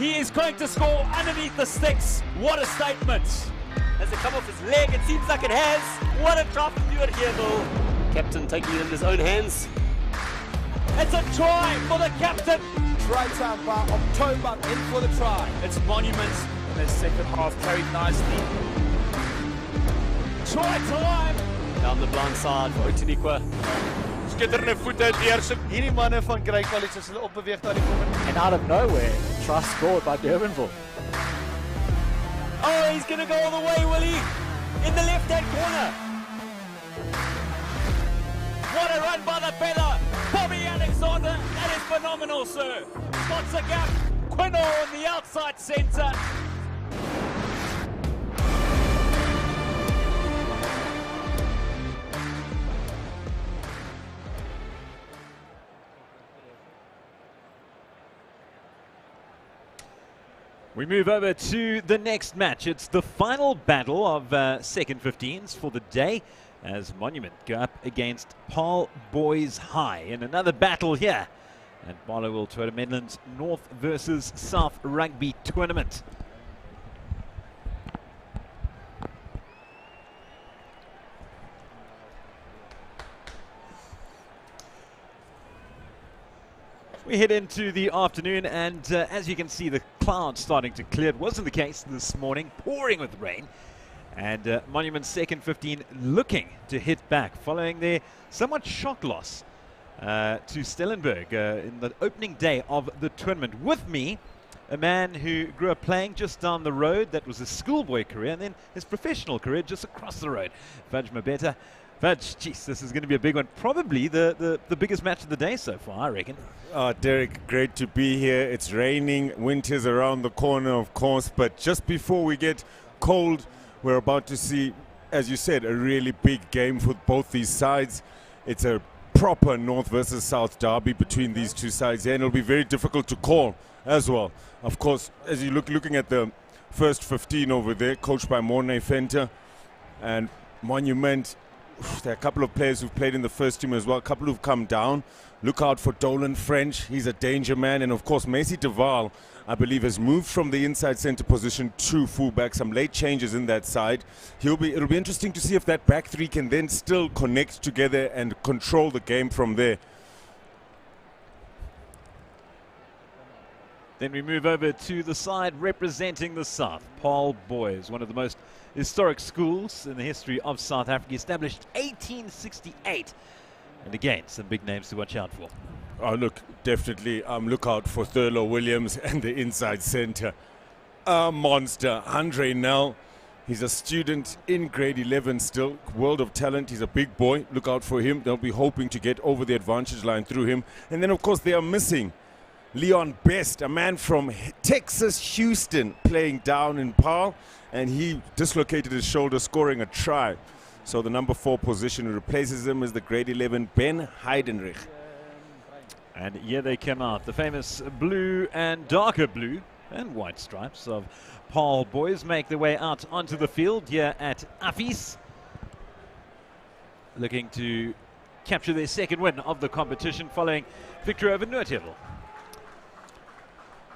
He is going to score underneath the sticks. What a statement. Has it come off his leg? It seems like it has. What a try from Stuart here, though. Captain taking it in his own hands. It's a try for the captain. Try time by October in for the try. It's Monument in the second half, carried nicely. Try time. Down the blind side for Otiniqua. Skitterende voete deur. Hierdie manne van CAREW College as hulle opbeweeg daar die kom. And out of nowhere, try scored by Durbanville. Oh, he's going to go all the way, will he? In the left-hand corner. What a run by the feather. Bobby Alexander, that is phenomenal, sir. Spots a gap. Quinno on the outside centre. We move over to the next match. It's the final battle of second 15s for the day as Monument go up against Paarl Boys High in another battle here at Barloworld Toyota Menlyn's North versus South Rugby Tournament. We head into the afternoon, and as you can see, the clouds starting to clear. It wasn't the case this morning, pouring with rain. And Monument's second 15 looking to hit back, following their somewhat shock loss to Stellenberg in the opening day of the tournament. With me, a man who grew up playing just down the road. That was his schoolboy career, and then his professional career just across the road. Fudge Mabeta. Fudge, geez, this is going to be a big one. Probably the biggest match of the day so far, I reckon. Derek, great to be here. It's raining, winter's around the corner, of course, but just before we get cold, we're about to see, as you said, a really big game for both these sides. It's a proper North versus South derby between these two sides here, and it'll be very difficult to call as well. Of course, as you looking at the first 15 over there, coached by Morne Venter, and Monument, there are a couple of players who've played in the first team as well, a couple who've come down. Look out for Dolan French, he's a danger man. And of course, Macy Deval, I believe, has moved from the inside center position to fullback. Some late changes in that side. It'll be interesting to see if that back three can then still connect together and control the game from there. Then we move over to the side representing the South, Paarl Boys, one of the most historic schools in the history of South Africa, established 1868. And again, some big names to watch out for. Oh, look, definitely look out for Thurlow Williams and the inside center. A monster, HANDRE Nel. He's a student in grade 11 still, world of talent. He's a big boy. Look out for him. They'll be hoping to get over the advantage line through him. And then, of course, they are missing Leon Best, a man from Texas, Houston, playing down in Paarl, and he dislocated his shoulder, scoring a try. So the number 4 position who replaces him is the grade 11 Ben Heidenrich. And here they come out, the famous blue and darker blue and white stripes of Paarl Boys make their way out onto the field here at Affies, looking to capture their second win of the competition following victory over Noordheuvel.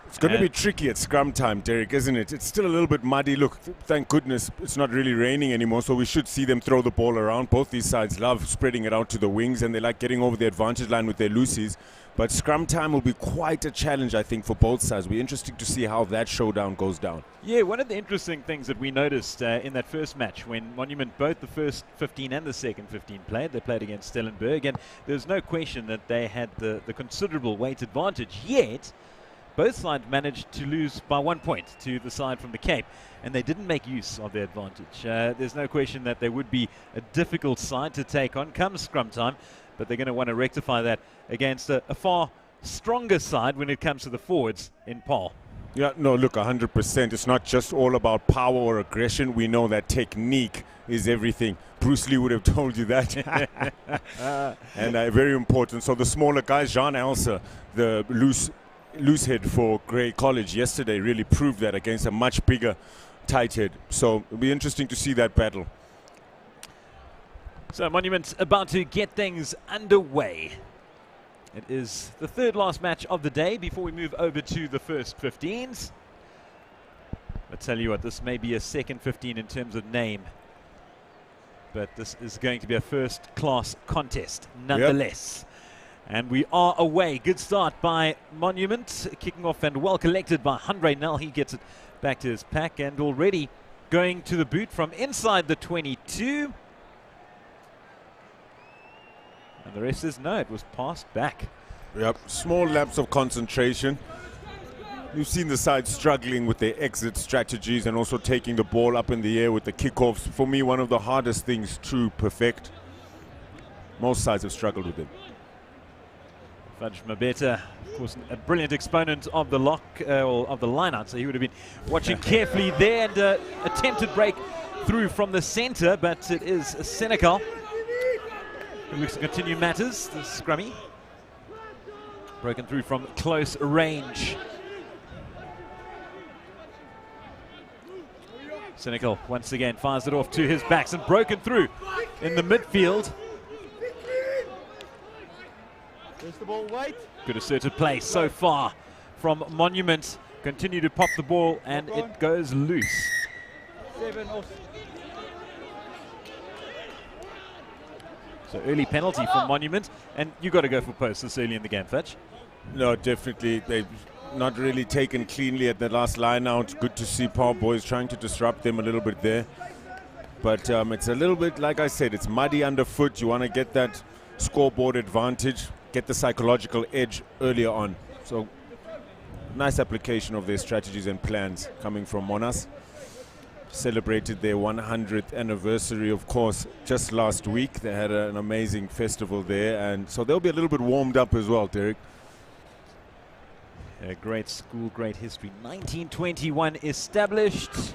It's going to be tricky at scrum time, Derek, isn't it? It's still a little bit muddy. Look, thank goodness it's not really raining anymore, so we should see them throw the ball around. Both these sides love spreading it out to the wings, and they like getting over the advantage line with their loosies. But scrum time will be quite a challenge, I think, for both sides. It'll be interesting to see how that showdown goes down. Yeah, one of the interesting things that we noticed in that first match when Monument, both the first 15 and the second 15 played, they played against Stellenberg, and there's no question that they had the considerable weight advantage, yet both sides managed to lose by 1 point to the side from the Cape, and they didn't make use of their advantage. There's no question that they would be a difficult side to take on come scrum time, but they're going to want to rectify that against a far stronger side when it comes to the forwards in Paarl. Yeah, no, look, 100%. It's not just all about power or aggression. We know that technique is everything. Bruce Lee would have told you that. And very important. So the smaller guys, Jean Elser, the loose head for Grey College yesterday, really proved that against a much bigger tight head. So it'll be interesting to see that battle. So Monument about to get things underway. It is the third last match of the day before we move over to the first 15s. I tell you what, this may be a second 15 in terms of name, but this is going to be a first-class contest nonetheless. And we are away. Good start by Monument, kicking off and well collected by HANDRE. Now he gets it back to his pack and already going to the boot from inside the 22. And the rest says no, it was passed back. Yep, small lapse of concentration. You've seen the side struggling with their exit strategies and also taking the ball up in the air with the kickoffs. For me, one of the hardest things to perfect. Most sides have struggled with it. Fudge Mabeta, of course, a brilliant exponent of the lock, or of the line-out, so he would have been watching carefully there, and attempted break through from the center, but it is Senegal who looks to continue matters. The scrummy broken through from close range. Senegal once again fires it off to his backs and broken through in the midfield. Good asserted play so far from Monument. Continue to pop the ball and it goes loose. So early penalty for Monument, and you got to go for posts this early in the game, Fudge. No, definitely. They've not really taken cleanly at the last line out. Good to see Paarl boys trying to disrupt them a little bit there. But it's a little bit, like I said, it's muddy underfoot. You want to get that scoreboard advantage, get the psychological edge earlier on. So nice application of their strategies and plans coming from Monas. Celebrated their 100th anniversary, of course, just last week. They had an amazing festival there, and so they'll be a little bit warmed up as well, Derek. A great school, great history. 1921 established.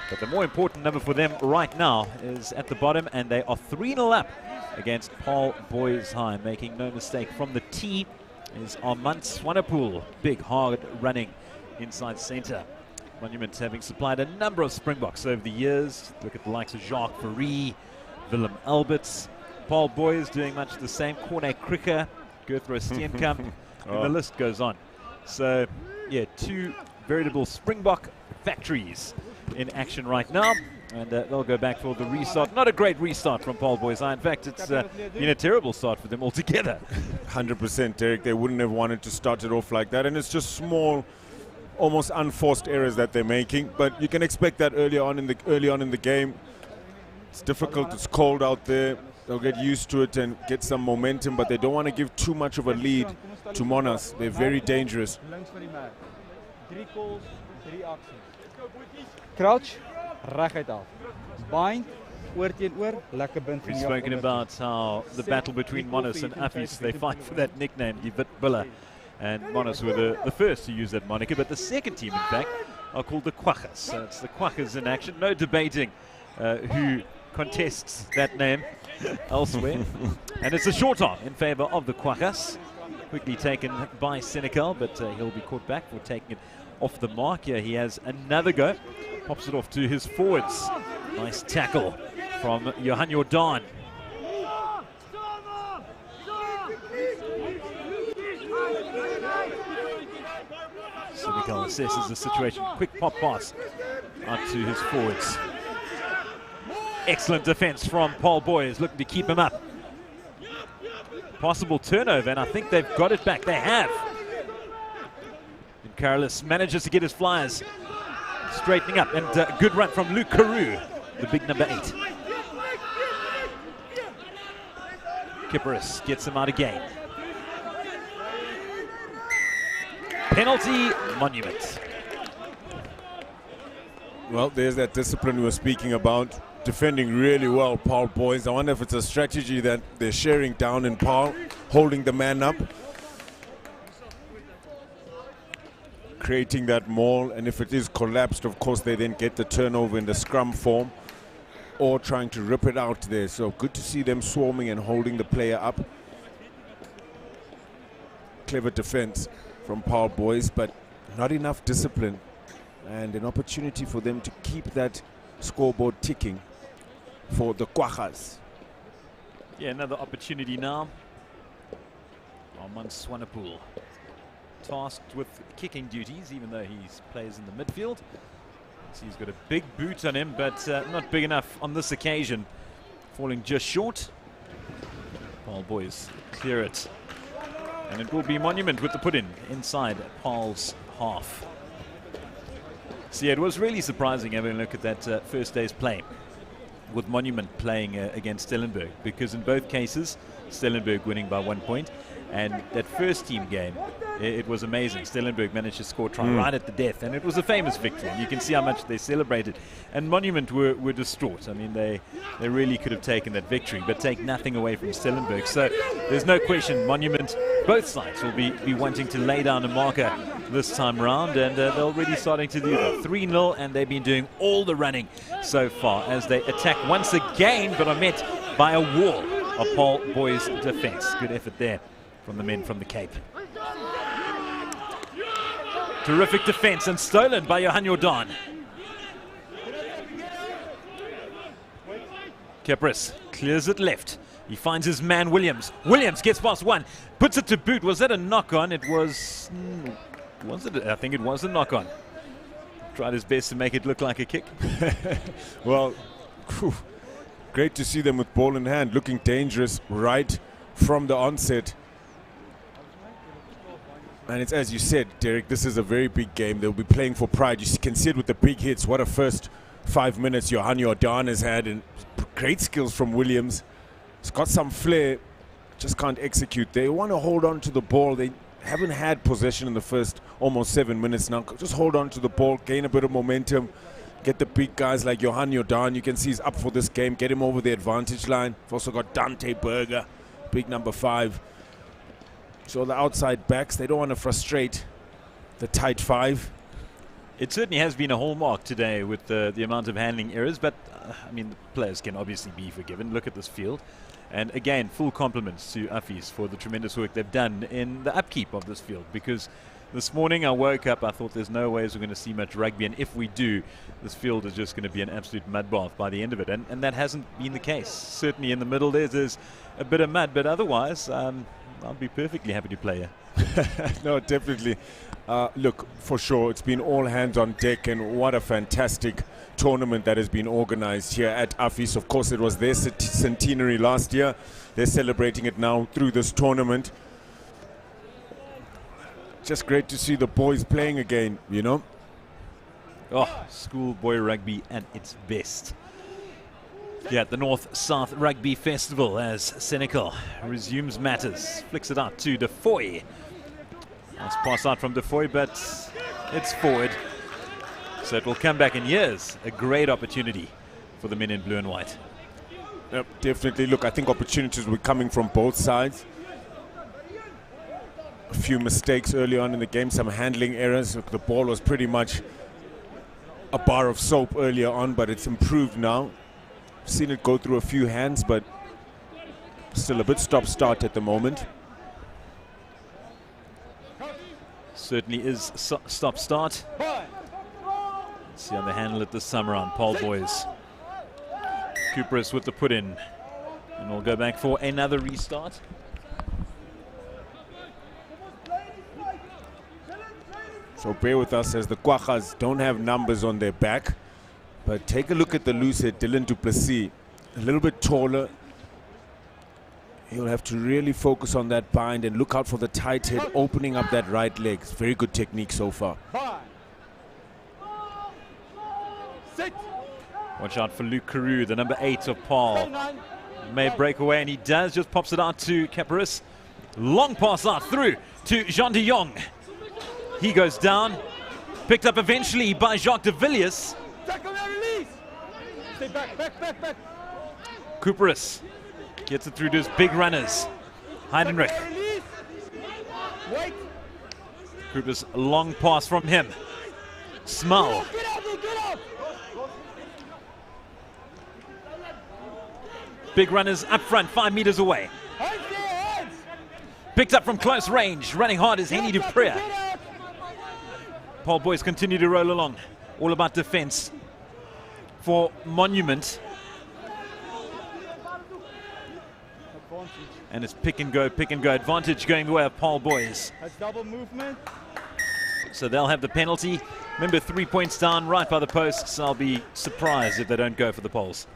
But the more important number for them right now is at the bottom, and they are 3-0 up against Paarl Boys High. Making no mistake, from the tee is Armand Swanepoel. Big, hard running inside center. Monument having supplied a number of Springboks over the years. Look at the likes of Jacques Fourie, Willem Alberts. Paarl Boys doing much the same. Corne Krikker, Gerthro Steenkamp, and the list goes on. So, yeah, two veritable Springbok factories in action right now. And they'll go back for the restart. Not a great restart from Paarl Boys High. In fact, it's been a terrible start for them altogether. 100%, Derek. They wouldn't have wanted to start it off like that. And it's just small, almost unforced errors that they're making, but you can expect that early on in the game. It's difficult, it's cold out there. They'll get used to it and get some momentum, but they don't want to give too much of a lead to Monas. They're very dangerous. Crouch, reguit af. Bind, oor teenoor, lekker bind. We've spoken about how the battle between Monas and Affies, they fight for that nickname, die Wit Bulle. And Monas were the first to use that moniker, but the second team, in fact, are called the Quackers. So it's the Quackers in action. No debating who contests that name elsewhere. And it's a short arm in favor of the Quackers. Quickly taken by Senegal, but he'll be caught back for taking it off the mark. Here he has another go. Pops it off to his forwards. Nice tackle from Johan Jordan. Senegal assesses the situation. Quick pop pass out to his forwards. Excellent defense from Paarl Boys, looking to keep him up. Possible turnover, and I think they've got it back. They have. And Carolus manages to get his flyers straightening up, and good run from Luke CAREW, the big number 8. Kipperis gets him out again. Penalty, Monument. Well, there's that discipline we were speaking about. Defending really well, Paarl Boys. I wonder if it's a strategy that they're sharing down in Paarl, holding the man up, creating that maul, and if it is collapsed, of course, they then get the turnover in the scrum form, or trying to rip it out there. So good to see them swarming and holding the player up. Clever defense from Paarl Boys, but not enough discipline, and an opportunity for them to keep that scoreboard ticking for the Quackers. Yeah, another opportunity now. Armand Swanepoel, tasked with kicking duties, even though he plays in the midfield. So he's got a big boot on him, but not big enough on this occasion, falling just short. Paarl boys clear it, and it will be Monument with the put-in inside Paarl's half. So yeah, it was really surprising having a look at that first day's play with Monument playing against Stellenberg, because in both cases Stellenberg winning by 1 point, and that first team game, it was amazing. Stellenberg managed to score try right at the death, and it was a famous victory, and you can see how much they celebrated. And Monument were distraught. I mean, they really could have taken that victory, but take nothing away from Stellenberg. So there's no question Monument, both sides will be wanting to lay down a marker this time round, and they're already starting to do that. 3-0, and they've been doing all the running so far as they attack once again, but are met by a wall of Paarl boys' defense. Good effort there from the men from the Cape. Terrific defense, and stolen by Johan Jordan. Kepris clears it left. He finds his man Williams. Williams gets past one, puts it to boot. Was that a knock-on? It was... was it? I think it was a knock-on. Tried his best to make it look like a kick. Well, great to see them with ball in hand, looking dangerous right from the onset. And it's as you said, Derek, this is a very big game. They'll be playing for pride. You can see it with the big hits. What a first 5 minutes Johan Jordan has had, and great skills from Williams. He's got some flair, just can't execute. They want to hold on to the ball. They haven't had possession in the first almost 7 minutes now. Just hold on to the ball, gain a bit of momentum, get the big guys like Johan Jordan. You can see he's up for this game. Get him over the advantage line. We've also got Dante Berger, big number 5. So the outside backs, they don't want to frustrate the tight 5. It certainly has been a hallmark today with the amount of handling errors, but I mean, the players can obviously be forgiven. Look at this field. And again, full compliments to Uffies for the tremendous work they've done in the upkeep of this field, because this morning I woke up, I thought there's no ways we're going to see much rugby, and if we do, this field is just going to be an absolute mud bath by the end of it, and that hasn't been the case. Certainly in the middle there's a bit of mud, but otherwise I'll be perfectly happy to play here. No, definitely. Look, for sure, it's been all hands on deck, and what a fantastic tournament that has been organized here at Uffies. Of course, it was their centenary last year. They're celebrating it now through this tournament. Just great to see the boys playing again, you know. Oh, schoolboy rugby at its best. Yeah, at the North-South Rugby Festival as Senecal resumes matters. Flicks it out to Defoe. Nice pass out from Defoe, but it's forward. So it will come back in years. A great opportunity for the men in blue and white. Yep, definitely. Look, I think opportunities were coming from both sides. A few mistakes early on in the game, some handling errors. Look, the ball was pretty much a bar of soap earlier on, but it's improved now. Seen it go through a few hands, but still a bit stop-start at the moment. Certainly is stop-start. Let's see how they handle it this time around, Paarl boys. Cooperis with the put-in. And we'll go back for another restart. So bear with us as the Kwachas don't have numbers on their back. But take a look at the loose head, Dylan du Plessis. A little bit taller. He'll have to really focus on that bind and look out for the tight head, opening up that right leg. It's very good technique so far. Watch out for Luke CAREW, the number 8 of Paarl. May break away, and he does. Just pops it out to Kepris. Long pass out through to Jean de Jong. He goes down. Picked up eventually by Jacques de Villiers. Stay back. Cooperis gets it through to his big runners. Heidenreich. Cooperis, a long pass from him. Small. Big runners up front, 5 meters away. Picked up from close range. Running hard is Henny Dupré. Paarl boys continue to roll along. All about defense for Monument. And it's pick and go, advantage going the way of Paarl boys. That's double movement. So they'll have the penalty. Remember, 3 points down right by the posts. I'll be surprised if they don't go for the poles.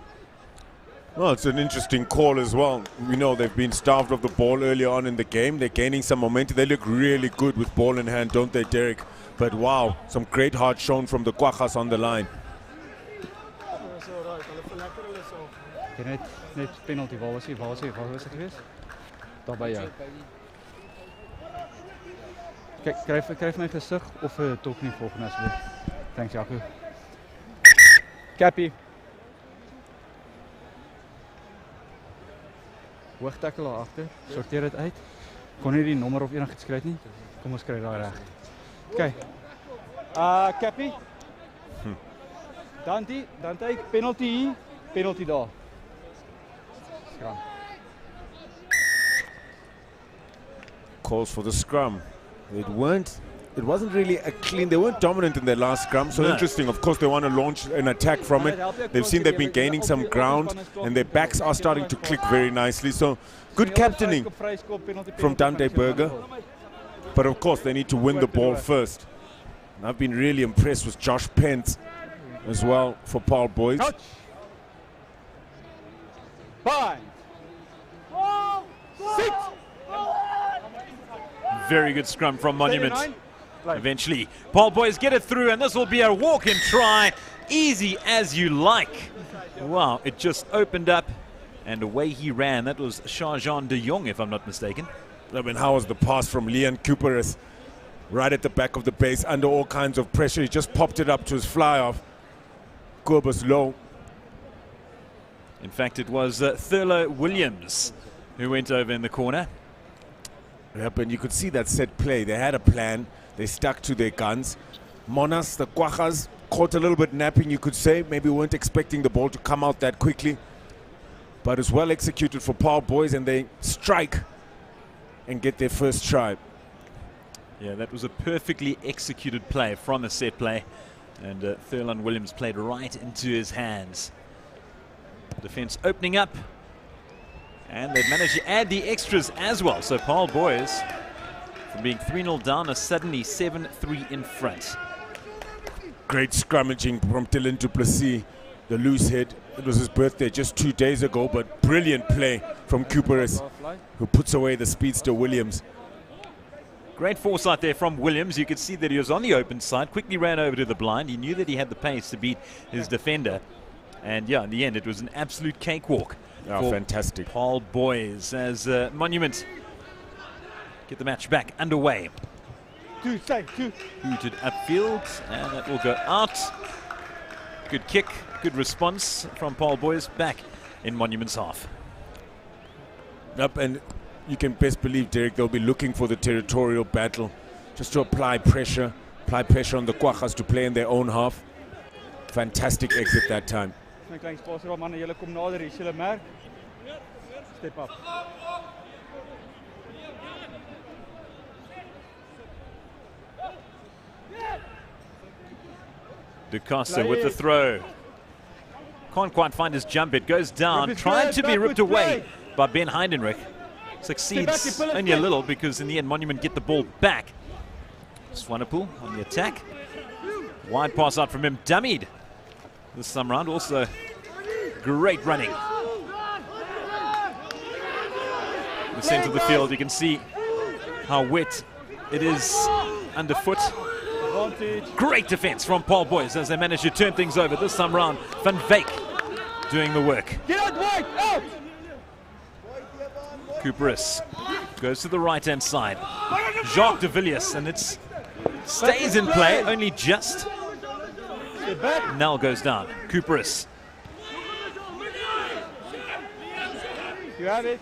Well, it's an interesting call as well. We know they've been starved of the ball earlier on in the game. They're gaining some momentum. They look really good with ball in hand, don't they, Derek? But wow, some great heart shown from the Kwaggas on the line. Net penalty. Waar was hy geweest? Daar by jou. Kyk, kryf my gesig of 'n top nie volgende asseblief. Thanks, Jaco. Cappy. Hoog tackle daar agter. Sorteer dit uit. Kon nie die nommer of enigiets skryf nie. Kom ons kry daai reg. Okay. Cappy. Dante, penalty hier, penalty daar. Scrum. Calls for the scrum. It wasn't really a clean, they weren't dominant in their last scrum, so interesting. Of course, they want to launch an attack from it. They've seen they've been gaining some ground, and their backs are starting to click very nicely. So, good captaining from Dante Berger. But of course, they need to win the ball first. And I've been really impressed with Josh Pence as well for Paarl boys. Bind. Sit. Very good scrum from Monument. Eventually, Paarl boys get it through, and this will be a walk-in try. Easy as you like. Wow, it just opened up, and away he ran. That was Shah-Jean de Jong, if I'm not mistaken. I mean, how was the pass from Leon Kuperus? Right at the back of the base, under all kinds of pressure. He just popped it up to his fly-off. COBUS low. In fact, it was THURLON Williams who went over in the corner. Yep, and you could see that set play. They had a plan. They stuck to their guns. Monas, the Kwaggas, caught a little bit napping, you could say. Maybe weren't expecting the ball to come out that quickly. But it's well executed for Paarl boys, and they strike and get their first try. Yeah, that was a perfectly executed play from a set play. And THURLON Williams played right into his hands. Defense opening up. And they've managed to add the extras as well. So Paarl boys, from being 3-0 down, are suddenly 7-3 in front. Great scrummaging from Dylan du Plessis, the loose head. It was his birthday just 2 days ago, but brilliant play from Kuperus, who puts away the speedster Williams. Great foresight there from Williams. You could see that he was on the open side, quickly ran over to the blind. He knew that he had the pace to beat his defender. And yeah, in the end, it was an absolute cakewalk. Oh, fantastic. Paarl boys as Monument get the match back underway. Hooted upfield, and that will go out. Good kick, good response from Paarl boys back in Monument's half. Yep, and you can best believe, Derek, they'll be looking for the territorial battle just to apply pressure on the Kwaggas to play in their own half. Fantastic exit that time. My klein spasie daar manne, julle kom nader hier, julle merk. Step up. De Costa with the throw. Can't quite find his jump. It goes down, trying to be ripped away by Ben Heidenreich. Succeeds only a little because in the end Monument get the ball back. Swanepoel on the attack. Wide pass out from him, dummied this time round. Also great running. In the center of the field, you can see how wet it is underfoot. Great defense from Paarl boys as they manage to turn things over this time round. Van Wyk doing the work. Get out, Wyk, out! Kuperus goes to the right-hand side. Jacques de Villiers, and it stays in play, only just. Nel goes down. Kuperus. You have it.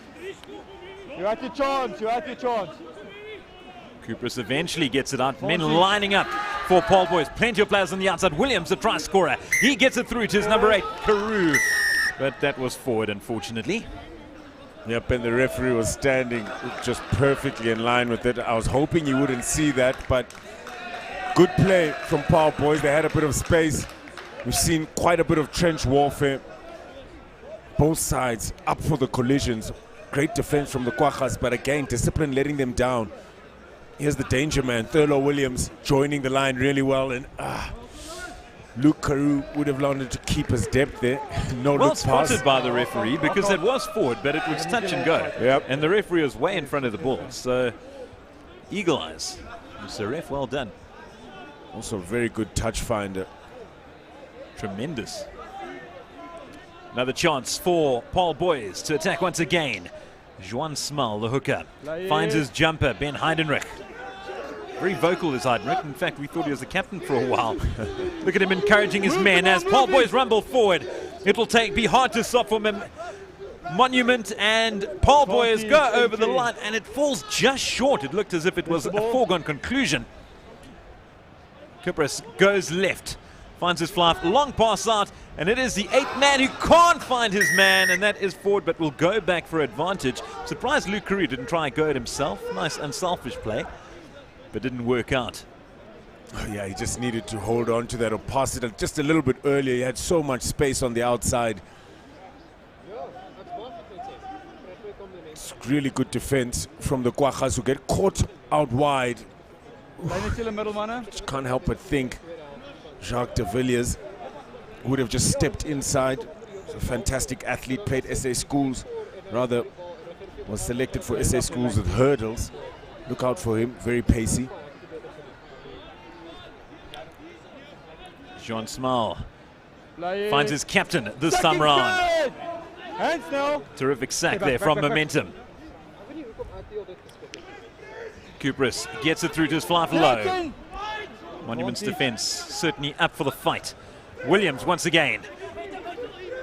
You had your chance, you had your chance. Kuperus eventually gets it out. Men lining up for Paarl boys. Plenty of players on the outside. Williams, the try scorer. He gets it through to his number 8, CAREW. But that was forward, unfortunately. Yep, and the referee was standing just perfectly in line with it. I was hoping you wouldn't see that, but good play from Paarl boys. They had a bit of space. We've seen quite a bit of trench warfare. Both sides up for the collisions. great defense from the Kwaggas, but again, discipline letting them down. Here's the danger man, Thurlow Williams, joining the line really well, and Luke CAREW would have wanted to keep his depth there. No Well look pass. spotted by the referee, because it was forward, but it was touch and go. Yep. And the referee was way in front of the ball. So, eagle eyes. Mr. Ref, well done. Also very good touch finder. Tremendous. Another chance for Paarl Boys to attack once again. Juan Small, the hooker, finds his jumper, Ben Heidenreich. Very vocal is Heidenreich. In fact, we thought he was the captain for a while. Look at him encouraging his men as Paarl Boys rumble forward. It'll be hard to stop from him. Monument and Paarl Boys go over the line, and it falls just short. It looked as if it was a foregone conclusion. COBUS goes left, finds his fly, long pass out, and it is the 8th man who can't find his man, and that is forward, but will go back for advantage. Surprised Luke CAREW didn't try and go it himself. Nice unselfish play, but didn't work out. Oh, yeah, he just needed to hold on to that or pass it just a little bit earlier. He had so much space on the outside. It's really good defense from the Kwaggas, who get caught out wide. Just can't help but think Jacques de Villiers would have just stepped inside. He's a fantastic athlete, played SA Schools, rather was selected for SA Schools with hurdles. Look out for him, very pacey. Juan Small finds his captain this time round. Terrific sack there from Momentum. COBUS gets it through to his fly for low. Monument's defense certainly up for the fight. Williams once again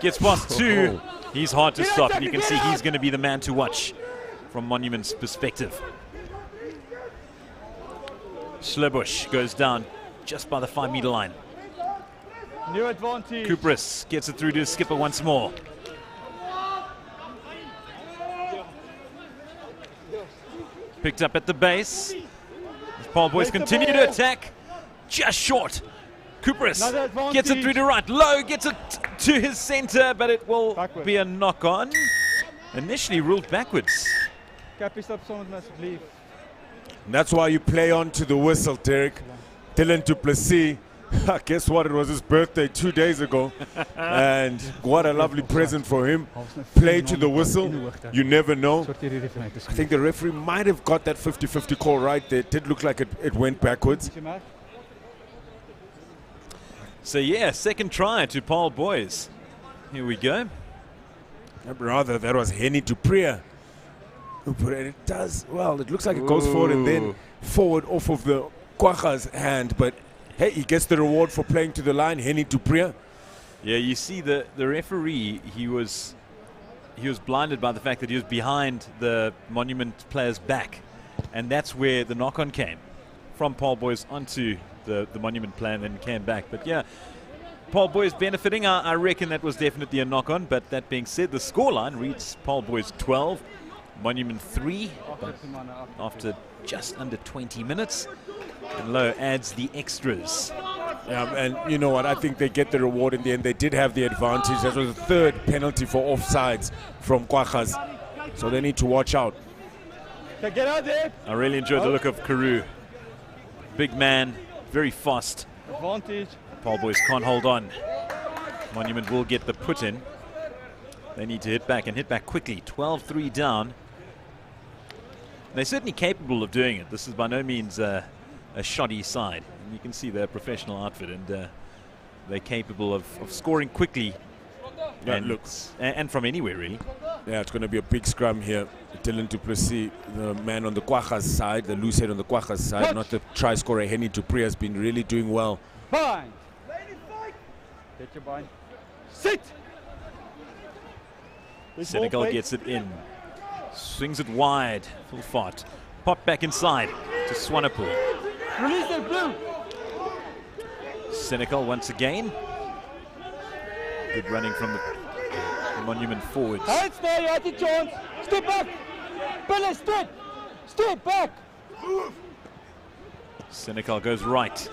gets past two. He's hard to stop, and you can see he's going to be the man to watch from Monument's perspective. Schlebusch goes down just by the 5-meter line. New advantage. COBUS gets it through to his skipper once more. Picked up at the base. As Paarl Boys continue to attack. Just short. COBUS gets it through to right. Low gets it to his center, but it will be a knock on. Initially ruled backwards. Cappy, stop someone must leave. And that's why you play on to the whistle, Derek. Dylan du Plessis. Guess what? It was his birthday 2 days ago. And what a lovely present for him. Play to the whistle. You never know. I think the referee might have got that 50-50 call right there. It did look like it went backwards. So yeah, second try to Paarl Boys. Here we go. Rather, that was Henny Dupree. But it does, well, it looks like it goes forward and then forward off of the Kwaggas' hand. But hey, he gets the reward for playing to the line, Henny Dupree. Yeah, you see the referee, he was blinded by the fact that he was behind the Monument player's back. And that's where the knock-on came, from Paarl Boys onto the Monument player and then came back. But yeah, Paarl Boys benefiting. I reckon that was definitely a knock-on. But that being said, the scoreline reads Paarl Boys 12, Monument 3, after just under 20 minutes. And LOUW adds the extras. Yeah, and you know what? I think they get the reward in the end. They did have the advantage. That was the third penalty for offsides from Kwaggas. So they need to watch out. Get out there. I really enjoyed the look of CAREW. Big man, very fast. Advantage. Paarl Boys can't hold on. Monument will get the put in. They need to hit back and hit back quickly. 12-3 down. They're certainly capable of doing it. This is by no means a shoddy side. And you can see they're a professional outfit, and they're capable of scoring quickly. Yeah, and, and from anywhere, really. Yeah, it's going to be a big scrum here. Dylan du Plessis, the man on the Kwaggas side, the loose head on the Kwaggas side, not the try scorer. Henny Dupree has been really doing well. Bind. Get your bind. Sit. Senegal gets it in. Swings it wide. Full fart. Pop back inside to Swanepoel. Release the blue. Senegal once again. Good running from the Monument forwards. Hands there, you had the chance. Step back. Billy, step. Step back. Senegal goes right.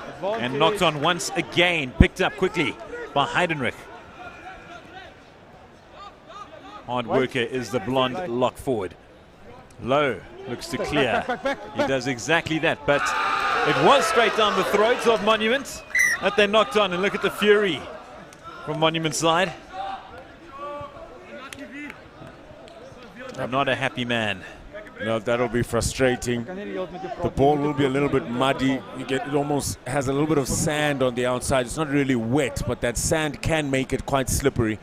Advantage. And knocked on once again. Picked up quickly by Heidenreich. hard worker is the blonde lock forward. Low looks to clear. He does exactly that, but it was straight down the throats of Monument that they knocked on, and look at the fury from Monument's side. Not a happy man. No, that'll be frustrating. The ball will be a little bit muddy. It almost has a little bit of sand on the outside. It's not really wet, but that sand can make it quite slippery.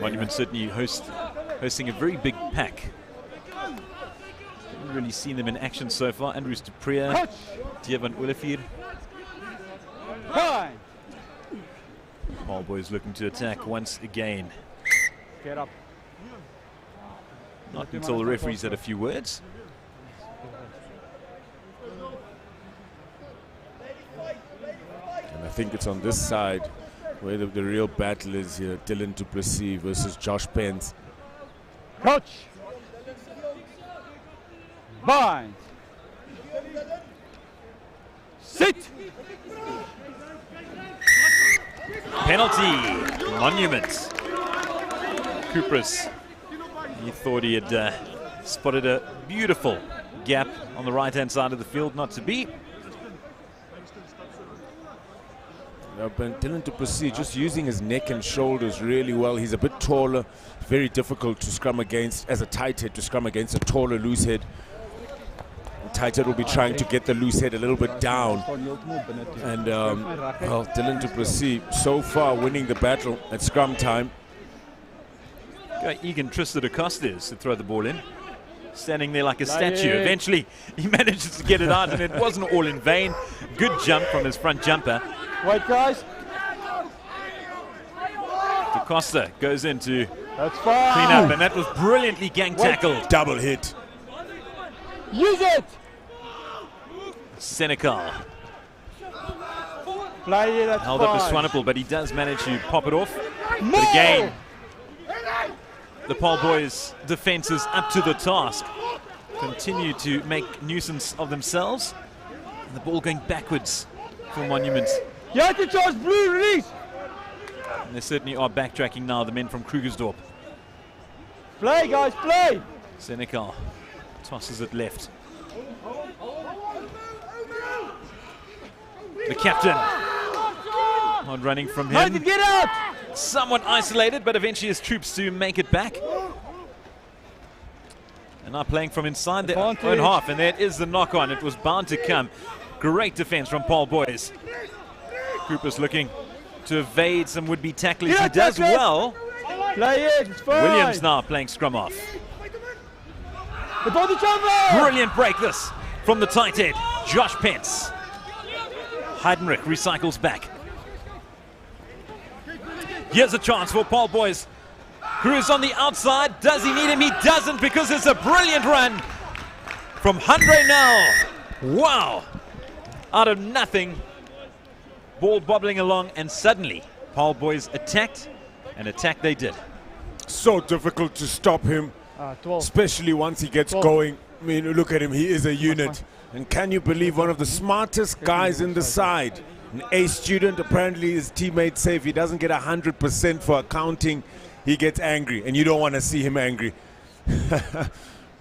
Monument certainly hosting a very big pack. Haven't really seen them in action so far. Andrews de Preer, Dievan Ulefir. Paarl boys looking to attack once again. Get up. Not until the referees had a few words. And I think it's on this side where the real battle is here. Dylan du Plessis versus Josh Pence. Coach. Bind. Sit. Penalty. Monument. Kupris. He thought he had spotted a beautiful gap on the right-hand side of the field, not to be. But Dylan du Plessis just using his neck and shoulders really well. He's a bit taller, very difficult to scrum against as a tight head, to scrum against a taller loose head. Tight head will be trying to get the loose head a little bit down. And well, Dylan du Plessis so far winning the battle at scrum time. Egan Trista de Costes to throw the ball in. Standing there like a statue. Eventually, he manages to get it out, and it wasn't all in vain. Good jump from his front jumper. Wait, guys. De Costa goes in to That's fine. clean up, and that was brilliantly gang tackled. Double hit. Use it. Senecal Play it. That's held fine. up a Swanepoel, but he does manage to pop it off. More. But again, the Paarl boys' defense is up to the task. Continue to make nuisance of themselves. And the ball going backwards for Monument. You have to charge blue, release. And they certainly are backtracking now, the men from Krugersdorp. Play, guys, play. Senecal tosses it left. The captain. Hard running from him. Get out. Somewhat isolated, but eventually his troops to make it back. And now playing from inside their own half, and that is the knock-on. It was bound to come. Great defense from Paarl boys. Cooper's looking to evade some would-be tacklers. He does well. Play it. It's fine. Williams now playing scrum off. The body jumper. Brilliant break this from the tight head. Josh Pence. Heidenreich recycles back. Here's a chance for Paarl boys. Cruz on the outside. Does he need him? He doesn't, because it's a brilliant run from HANDRE now. Wow. Out of nothing. Ball bobbling along, and suddenly Paarl boys attacked, and attack they did. So difficult to stop him, 12. especially once he gets going. I mean, look at him. He is a unit. And can you believe one of the smartest guys in the side? An A student, apparently his teammates say if he doesn't get 100% for accounting, he gets angry, and you don't want to see him angry.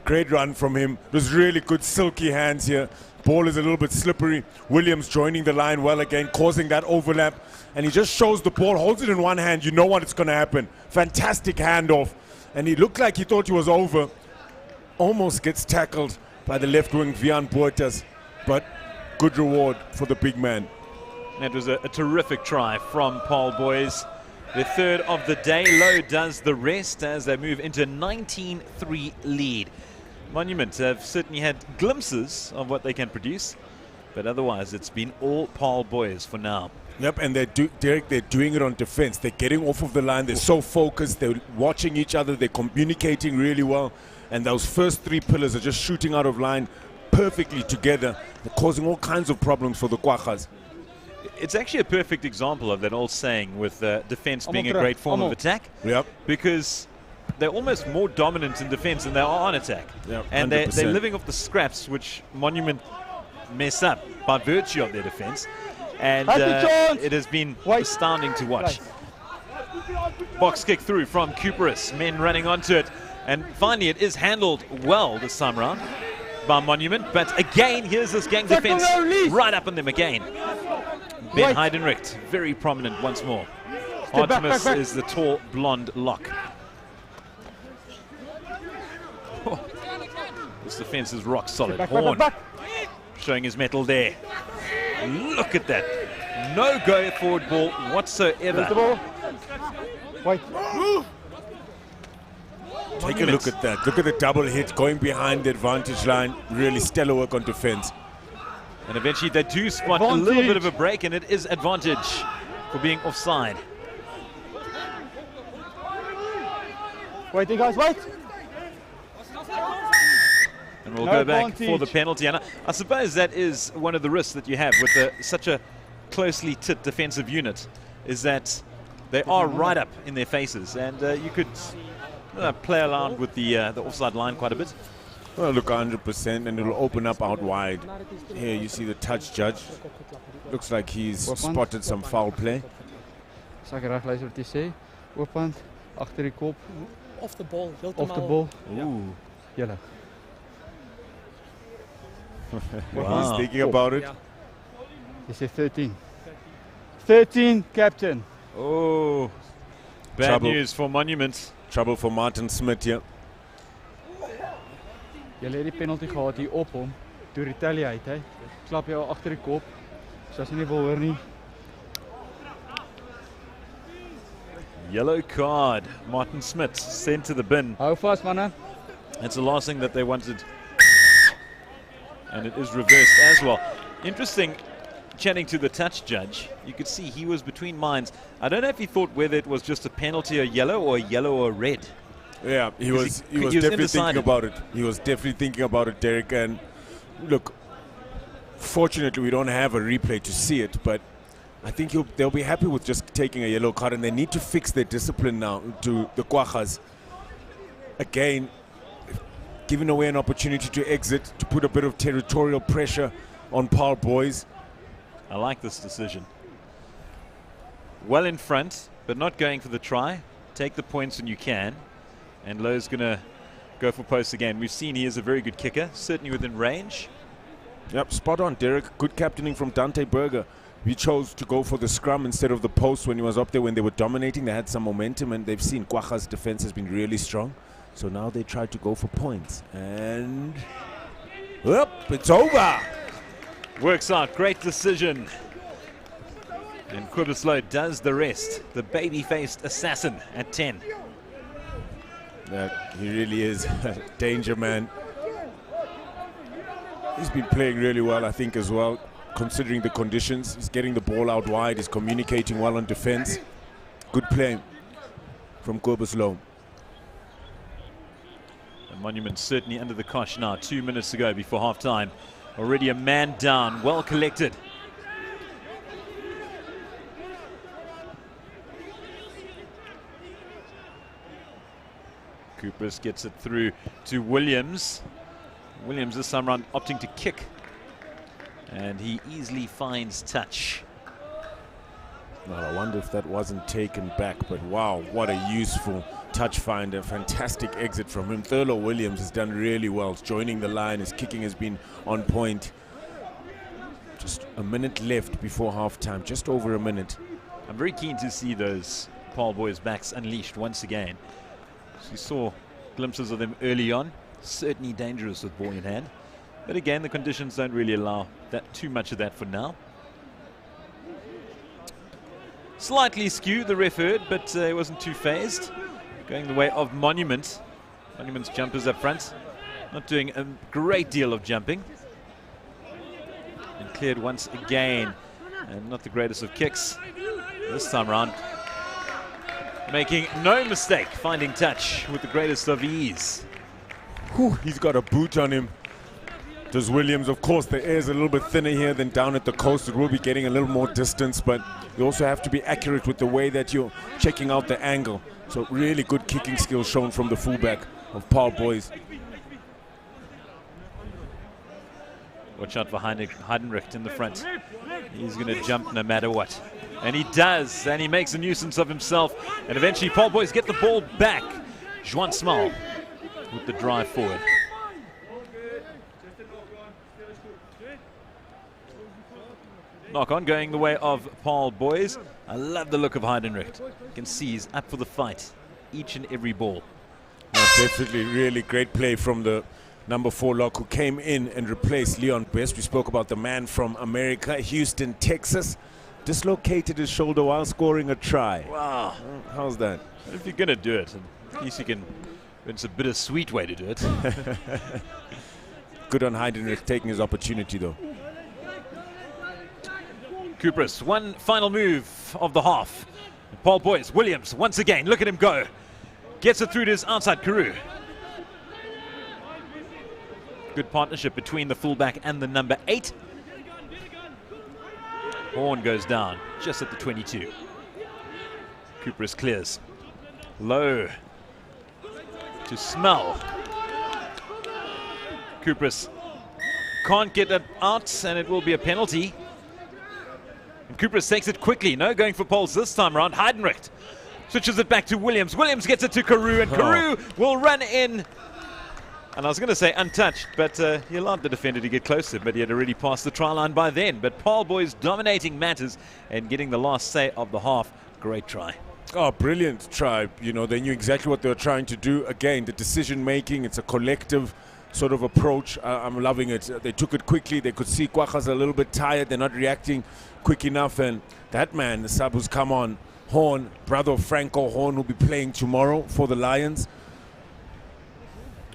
Great run from him. It was really good silky hands here. Ball is a little bit slippery. Williams joining the line well again, causing that overlap. And he just shows the ball, holds it in one hand. You know what it's going to happen. Fantastic handoff. And he looked like he thought he was over. Almost gets tackled by the left wing, Vian Boertas. But good reward for the big man. That was a terrific try from Paarl boys. The third of the day. Low does the rest as they move into a 19-3 lead. Monument have certainly had glimpses of what they can produce, but otherwise it's been all Paarl boys for now. Yep, and Derek, they're doing it on defense. They're getting off of the line. They're so focused. They're watching each other. They're communicating really well. And those first three pillars are just shooting out of line perfectly together. They're causing all kinds of problems for the Kwaggas. It's actually a perfect example of that old saying with defense being a great form of attack. Yep. Because they're almost more dominant in defense than they are on attack. Yep, and they're living off the scraps which Monument mess up by virtue of their defense. and it has been astounding to watch. Box kick through from Cooperus, men running onto it, and finally it is handled well this time round by Monument, but again here's this gang defense right up on them again. Ben Heidenrecht, very prominent once more. Artemis is the tall blonde lock. Oh, this defense is rock solid. Horn showing his mettle there. Look at that. No go forward ball whatsoever. Take a look at that. Look at the double hit going behind the advantage line. Really stellar work on defense. And eventually they do spot a little bit of a break, and it is advantage for being offside. Wait, you guys, wait. And we'll go back for the penalty. And I suppose that is one of the risks that you have with such a closely knit defensive unit, is that they are right up in their faces, and you could play around with the offside line quite a bit. Well, look, 100%, and it'll open up out wide. Here you see the touch judge. Looks like he's spotted some foul play. Sal ek reg luister wat jy sê? Oophand, agter die kop. Off the ball, Off the ball. Ooh. Julle. He's thinking about it. Jy sê 13. 13, captain. Oh, bad Trouble. news for Monument. Trouble for Martin Smith here. Julle het die penalty gehad hier op hom. Toe retaliate hy. Klap jou agter die kop. So as jy nie wil hoor nie. Yellow card. Martin Smith sent to the bin. Hou vas manne. It's the last thing that they wanted. And it is reversed as well. Interesting, chatting to the touch judge, you could see he was between minds. I don't know if he thought whether it was just a penalty or yellow or red. Yeah, he was definitely thinking about it. He was definitely thinking about it, Derek. And look, fortunately we don't have a replay to see it, but I think they'll be happy with just taking a yellow card, and they need to fix their discipline now to the Kwachas. Again, giving away an opportunity to exit, to put a bit of territorial pressure on Paarl boys. I like this decision. Well in front, but not going for the try. Take the points when you can. And Louw's going to go for post again. We've seen he is a very good kicker, certainly within range. Yep, spot on, Derek. Good captaining from Dante Berger. He chose to go for the scrum instead of the post when he was up there when they were dominating. They had some momentum, and they've seen Kwacha's defense has been really strong. So now they try to go for points. And it's over. Works out. Great decision. And COBUS LOUW does the rest. The baby-faced assassin at 10. He really is a danger man. He's been playing really well, I think, as well, considering the conditions. He's getting the ball out wide. He's communicating well on defense. Good play from COBUS LOUW. The Monument certainly under the cosh now. 2 minutes to go before half-time. Already a man down, well collected. Cooper's gets it through to Williams. Williams this time around opting to kick. And he easily finds touch. Well, I wonder if that wasn't taken back, but wow, what a useful touch find. A fantastic exit from him. Thurlow Williams has done really well. Joining the line, his kicking has been on point. Just a minute left before halftime, just over a minute. I'm very keen to see those Paarl boys' backs unleashed once again. We saw glimpses of them early on. Certainly dangerous with ball in hand. But again, the conditions don't really allow that too much of that for now. Slightly skewed, the ref heard, but he wasn't too phased. Going the way of Monument. Monument's jumpers up front. Not doing a great deal of jumping. And cleared once again. And not the greatest of kicks this time around. Making no mistake, finding touch with the greatest of ease. Whew, he's got a boot on him. Does Williams. Of course, the air is a little bit thinner here than down at the coast. It will be getting a little more distance, but you also have to be accurate with the way that you're checking out the angle. So really good kicking skills shown from the fullback of Paarl boys. Watch out for Heidenrecht in the front. He's going to jump no matter what. And he does, and he makes a nuisance of himself. And eventually, Paarl boys get the ball back. Juan Smal with the drive forward. Knock on going the way of Paarl boys. I love the look of Heidenrecht. You can see he's up for the fight each and every ball. Definitely really great play from the number 4 lock who came in and replaced Leon Best. We spoke about the man from America, Houston, Texas. Dislocated his shoulder while scoring a try. Wow. How's that? If you're going to do it, at least you can. It's a bittersweet way to do it. Good on Heidenrecht taking his opportunity though. Kupris, one final move of the half. Paarl boys, Williams, once again, look at him go. Gets it through to his outside CAREW. Good partnership between the fullback and the number 8. Horn goes down just at the 22. Kupris clears. Low to Smell. Kupris can't get it out, and it will be a penalty. And Kupris takes it quickly. No going for poles this time around. Heidenrecht switches it back to Williams. Williams gets it to CAREW, and CAREW will run in. And I was going to say untouched, but he allowed the defender to get closer, but he had already passed the try line by then. But Paarl boys dominating matters and getting the last say of the half. Great try. Oh, brilliant try. You know, they knew exactly what they were trying to do. Again, the decision making, it's a collective sort of approach. I'm loving it. They took it quickly. They could see Kwaga's a little bit tired. They're not reacting quick enough. And that man, the sub who's come on, Horn, brother of Franco Horn, will be playing tomorrow for the Lions.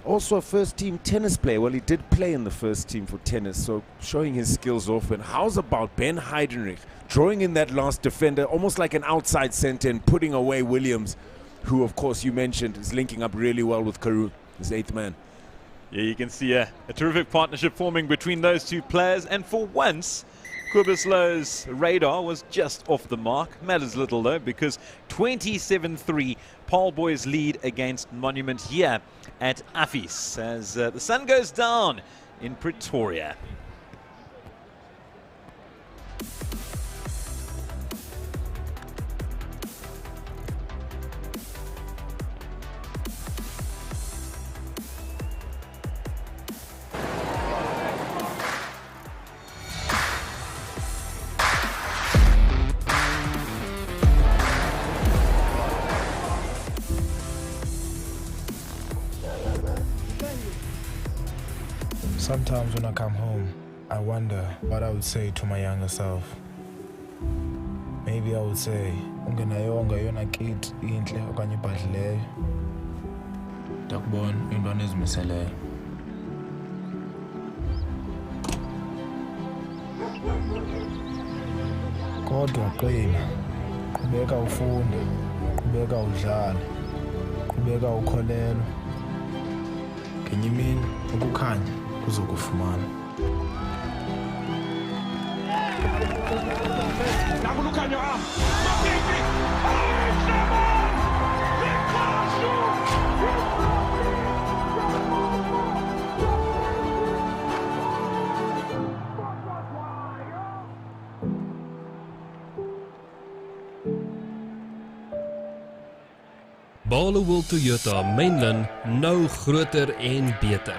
Also a first-team tennis player. Well, he did play in the first team for tennis, so showing his skills off. And how's about Ben Heidenrecht drawing in that last defender, almost like an outside center, and putting away Williams, who, of course, you mentioned, is linking up really well with CAREW, his 8th man. Yeah, you can see a terrific partnership forming between those two players. And for once, COBUS LOUW's radar was just off the mark. Matters little, though, because 27-3, Paarl boys lead against Monument here at Affys as the sun goes down in Pretoria. Sometimes when I come home, I wonder what I would say to my younger self. Maybe I would say, ungenayonga yona kid inhle okanye ibhadlileyo. Ndakubona intwana ezimiseleyo. Kodwa qina, qhubeka ufunda, qhubeka udlala, qhubeka ukholelwa. Ngenye imini ukukhanya kuzokufumana. Barloworld Toyota Menlyn nou groter en beter.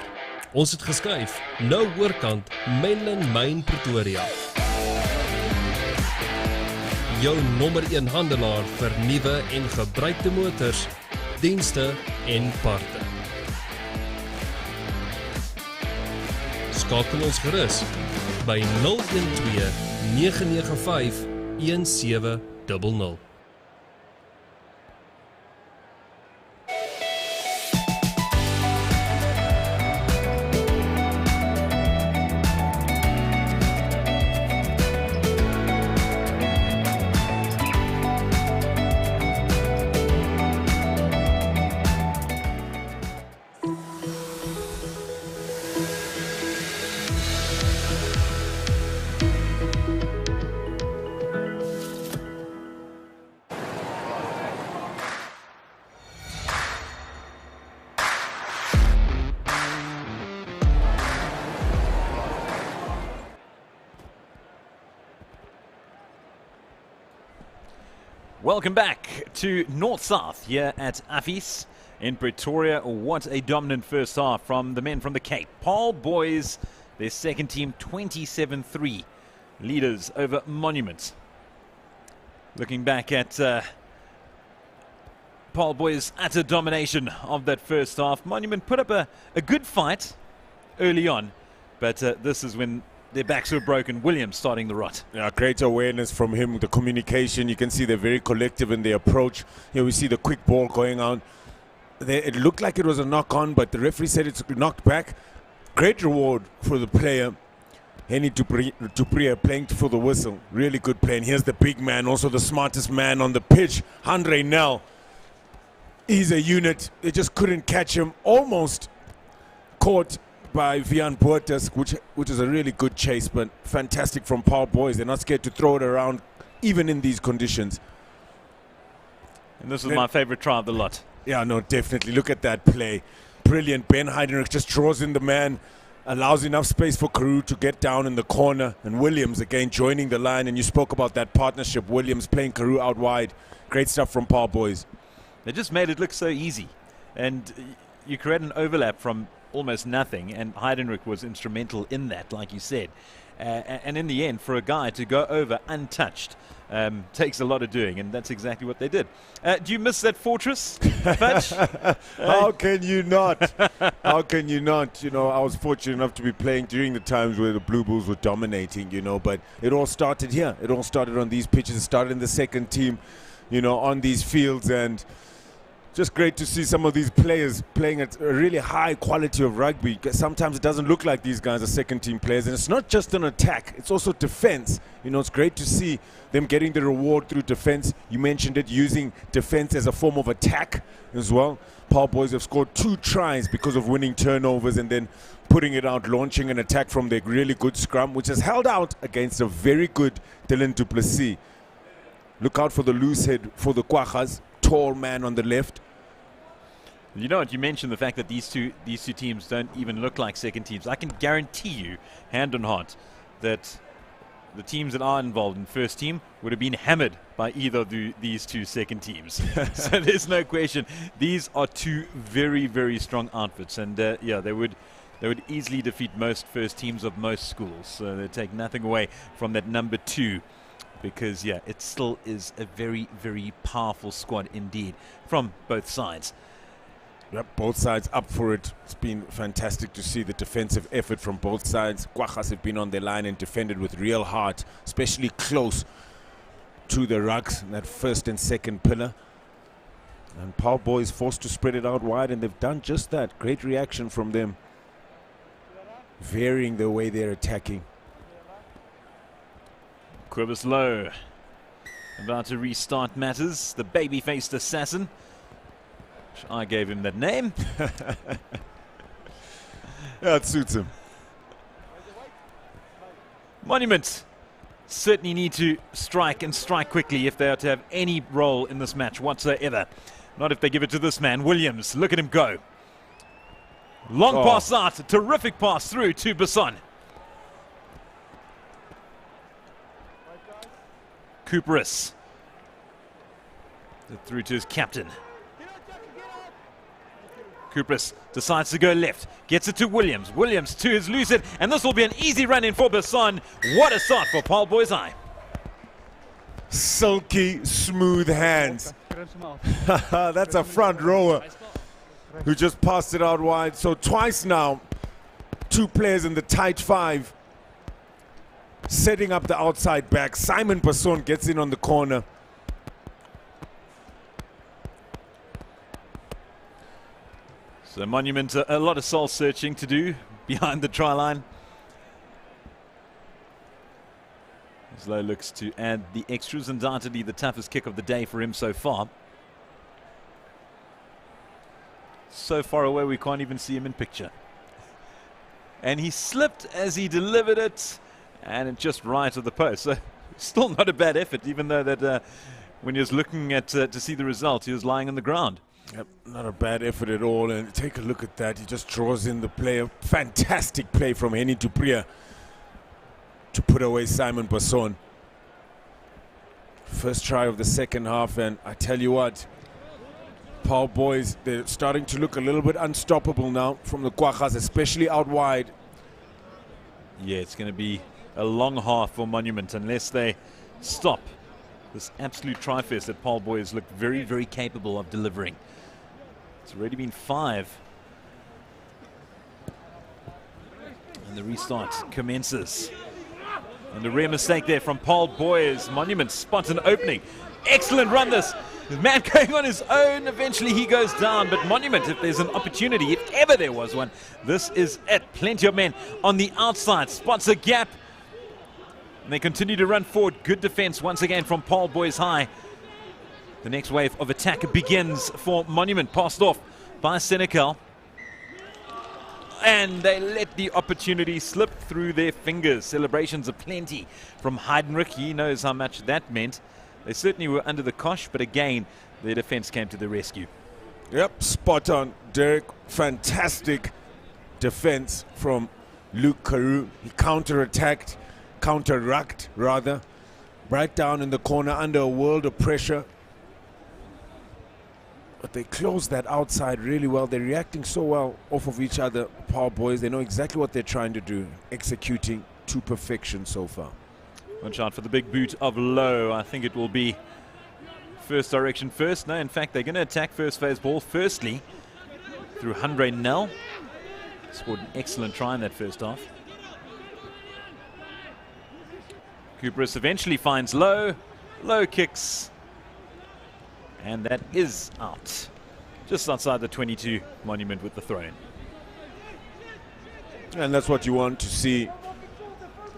Ons het geskuif, nou oorkant Menlyn Main Pretoria. Jou nommer 1 handelaar vir nuwe en gebruikte motors, dienste en parte. Skakel ons gerus by 012 995 1700. Welcome back to North-South here at Affies in Pretoria. What a dominant first half from the men from the Cape. Paarl boys, their second team, 27-3 leaders over Monument. Looking back at Paarl boys' utter domination of that first half. Monument put up a good fight early on, but this is when their backs were broken. Williams starting the rot. Yeah, great awareness from him, the communication. You can see they're very collective in their approach. Here we see the quick ball going out. It looked like it was a knock-on, but the referee said it's knocked back. Great reward for the player. Henny Dupree playing for the whistle. Really good play. And here's the big man, also the smartest man on the pitch, HANDRE now. He's a unit. They just couldn't catch him. Almost caught by Vian Puertas, which is a really good chase, but fantastic from Paarl boys. They're not scared to throw it around, even in these conditions. And this is my favorite try of the lot. Yeah, no, definitely. Look at that play. Brilliant. Ben Heidenreich just draws in the man, allows enough space for CAREW to get down in the corner. And Williams, again, joining the line. And you spoke about that partnership. Williams playing CAREW out wide. Great stuff from Paarl boys. They just made it look so easy. And you create an overlap from almost nothing, and Heidenreich was instrumental in that, like you said. And in the end, for a guy to go over untouched takes a lot of doing, and that's exactly what they did. Do you miss that fortress, Fudge? How can you not? How can you not? You know, I was fortunate enough to be playing during the times where the Blue Bulls were dominating, you know, but it all started here. It all started on these pitches. It started in the second team, you know, on these fields, and just great to see some of these players playing at a really high quality of rugby. Sometimes it doesn't look like these guys are second-team players, and it's not just an attack, it's also defense. You know, it's great to see them getting the reward through defense. You mentioned it, using defense as a form of attack as well. Paarl boys have scored 2 tries because of winning turnovers and then putting it out, launching an attack from their really good scrum, which has held out against a very good Dylan du Plessis. Look out for the loose head for the Kwachas, tall man on the left. You know what, you mentioned the fact that these two teams don't even look like second teams. I can guarantee you, hand on heart, that the teams that are involved in first team would have been hammered by either of these two second teams. So there's no question. These are 2 very, very strong outfits, and yeah, they would easily defeat most first teams of most schools. So they take nothing away from that number 2. Because, yeah, it still is a very, very powerful squad indeed from both sides. Yep, both sides up for it. It's been fantastic to see the defensive effort from both sides. Kwachas have been on their line and defended with real heart, especially close to the rucks, that first and second pillar. And Paarl boys forced to spread it out wide, and they've done just that. Great reaction from them, varying the way they're attacking. COBUS LOUW about to restart matters. The baby-faced assassin. I gave him that name. Yeah, it suits him. Monument certainly need to strike, and strike quickly, if they are to have any role in this match whatsoever. Not if they give it to this man, Williams. Look at him go. Long pass out, a terrific pass through to BASSON. Cooperis. Through to his captain. Cooperis decides to go left, gets it to Williams. Williams to his loose head, and this will be an easy run in for BASSON. What a start for Paarl boys' eye. Silky, smooth hands. That's a front rower who just passed it out wide. So twice now, 2 players in the tight 5, setting up the outside back. Simon BASSON gets in on the corner. So Monument, a lot of soul searching to do behind the try line. As LOUW looks to add the extras, undoubtedly the toughest kick of the day for him so far. So far away we can't even see him in picture. And he slipped as he delivered it, and it just right of the post. So still not a bad effort, even though that when he was looking at to see the result, he was lying on the ground. Yep, not a bad effort at all, and take a look at that. He just draws in the player. Fantastic play from Henny Dupree to put away Simon BASSON. First try of the second half, and I tell you what, Paarl boys, they're starting to look a little bit unstoppable now from the Quajas, especially out wide. Yeah, it's going to be a long half for Monument unless they stop this absolute tri-fest that Paarl boys look very, very capable of delivering. It's already been 5. And the restart commences. And a rare mistake there from Paarl boys. Monument spots an opening. Excellent run this. The man going on his own, eventually he goes down, but Monument, if there's an opportunity, if ever there was one, this is it. Plenty of men on the outside, spots a gap, and they continue to run forward. Good defense once again from Paarl boys high. The next wave of attack begins for Monument, passed off by Senecal. And they let the opportunity slip through their fingers. Celebrations aplenty from HANDRE. He knows how much that meant. They certainly were under the cosh, but again, their defense came to the rescue. Yep, spot on, Derek. Fantastic defense from CAREW. He counter-attacked, counter-rucked, rather. Right down in the corner under a world of pressure. But they closed that outside really well. They're reacting so well off of each other, Paarl boys. They know exactly what they're trying to do, executing to perfection so far. Watch out for the big boot of LOUW. I think it will be first direction first. No, in fact, they're going to attack first phase ball. Firstly, through HANDRE Nel. Scored an excellent try in that first half. COBUS eventually finds LOUW. LOUW kicks. And that is out. Just outside the 22, Monument with the throw-in. And that's what you want to see.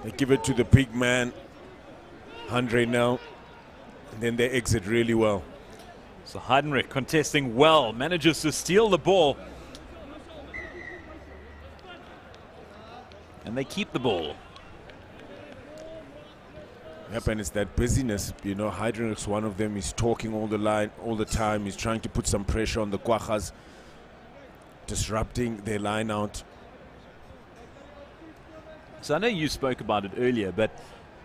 They give it to the big man, HANDRE now, and then they exit really well. So HANDRE contesting well, manages to steal the ball. And they keep the ball. Yep, and it's that busyness, you know. HANDRE's one of them. He's talking all the time. He's trying to put some pressure on the Quajas, disrupting their line out. So I know you spoke about it earlier, but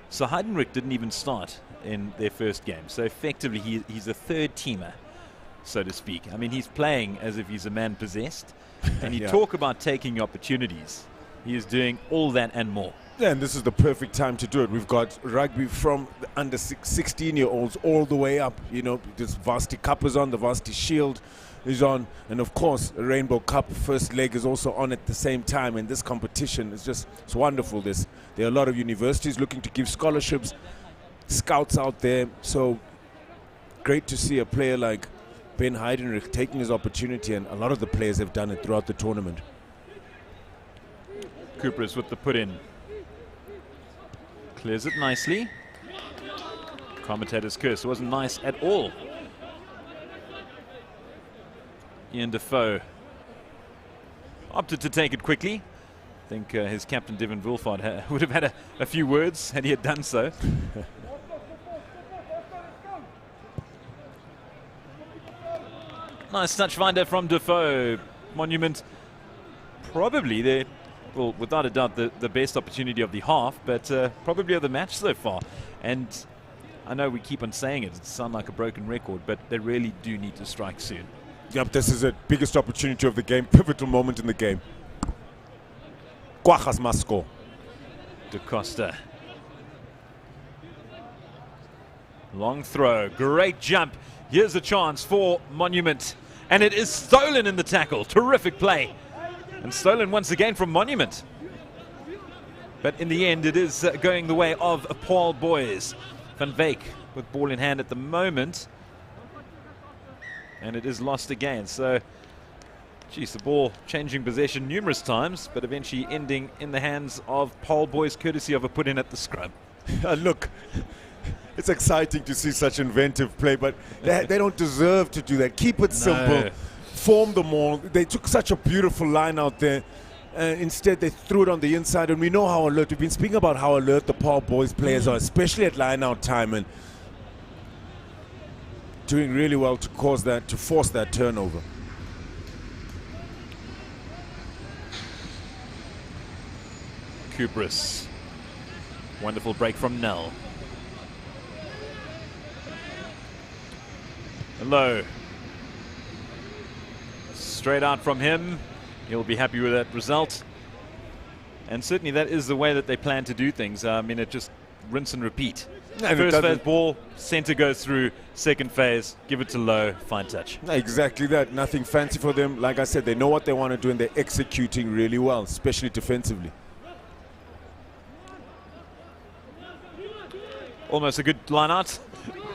so HANDRE didn't even start in their first game. So effectively, he's a third teamer, so to speak. I mean, he's playing as if he's a man possessed. And you Yeah. talk about taking opportunities. He is doing all that and more. Yeah, and this is the perfect time to do it. We've got rugby from the under 16-year-olds all the way up. You know, this Varsity Cup is on, the Varsity Shield is on, and of course, the Rainbow Cup first leg is also on at the same time. And this competition is it's wonderful. There are a lot of universities looking to give scholarships, scouts out there. So great to see a player like Ben Heidenreich taking his opportunity, and a lot of the players have done it throughout the tournament. COBUS with the put-in. Clears it nicely. Commentator's curse. It wasn't nice at all. Ian Defoe opted to take it quickly. I think his captain, Devin Wilford, would have had a few words had he had done so. Nice touch finder from Defoe. Monument probably well, without a doubt, the best opportunity of the half, but probably of the match so far. And I know we keep on saying it, it sounds like a broken record, but they really do need to strike soon. Yep, this is the biggest opportunity of the game, pivotal moment in the game. Quajas must score. Da Costa. Long throw, great jump. Here's a chance for Monument. And it is stolen in the tackle. Terrific play. And stolen once again from Monument. But in the end, it is going the way of Paarl boys. Van Wyk with ball in hand at the moment. And it is lost again. So, geez, the ball changing possession numerous times, but eventually ending in the hands of Paarl boys, courtesy of a put-in at the scrum. Look, it's exciting to see such inventive play, but they don't deserve to do that. Keep it simple. Form them all. They took such a beautiful line out there. Instead, they threw it on the inside, and we know how alert. We've been speaking about how alert the Paarl boys players are, especially at line-out time, and doing really well to force that turnover. COBUS. Wonderful break from Nel. Low. Straight out from him. He'll be happy with that result. And certainly that is the way that they plan to do things. I mean, it just rinse and repeat. First phase ball, center goes through. Second phase, give it to Low, fine touch. Exactly that. Nothing fancy for them. Like I said, they know what they want to do and they're executing really well, especially defensively. Almost a good line out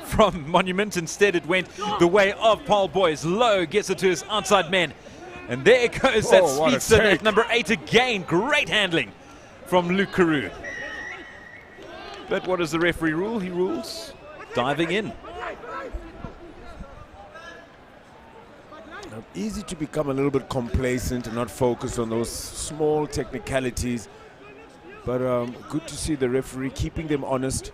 from Monument. Instead, it went the way of Paarl boys. Low gets it to his outside men. And there goes that speedster at number 8 again. Great handling from Luke CAREW. But what does the referee rule? He rules diving in. Easy to become a little bit complacent and not focus on those small technicalities. But good to see the referee keeping them honest.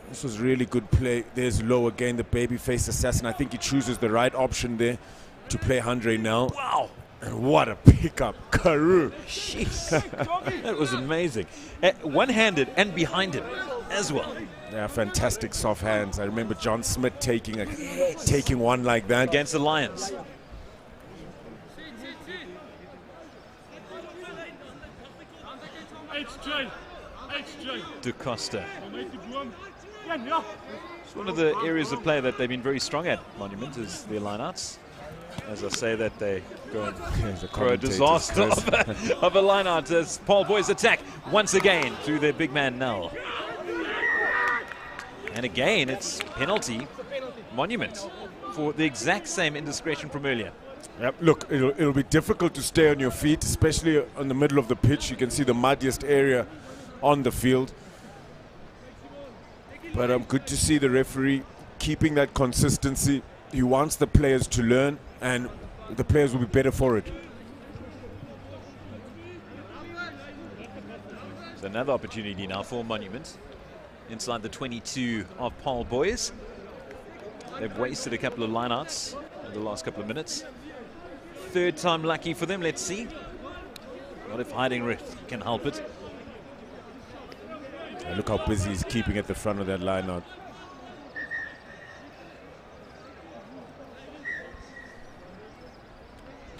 This was really good play. There's Low again, the babyface assassin. I think he chooses the right option there to play HANDRE now. Wow. And what a pickup, CAREW. Jeez. That was amazing. One-handed and behind him as well. Yeah, fantastic soft hands. I remember John Smith taking one like that. Against the Lions. De Costa. It's one of the areas of play that they've been very strong at, Monument, is their lineouts. As I say that, they go and throw a disaster of a lineout as Paarl boys attack once again through their big man Nell. And again, it's penalty, Monument, for the exact same indiscretion from earlier. Yep, look, it'll be difficult to stay on your feet, especially on the middle of the pitch. You can see the muddiest area on the field. But good to see the referee keeping that consistency. He wants the players to learn, and the players will be better for it. So another opportunity now for Monument inside the 22 of Paarl boys. They've wasted a couple of lineouts in the last couple of minutes. Third time lucky for them. Let's see. What if HANDRE can help it? And look how busy he's keeping at the front of that lineout.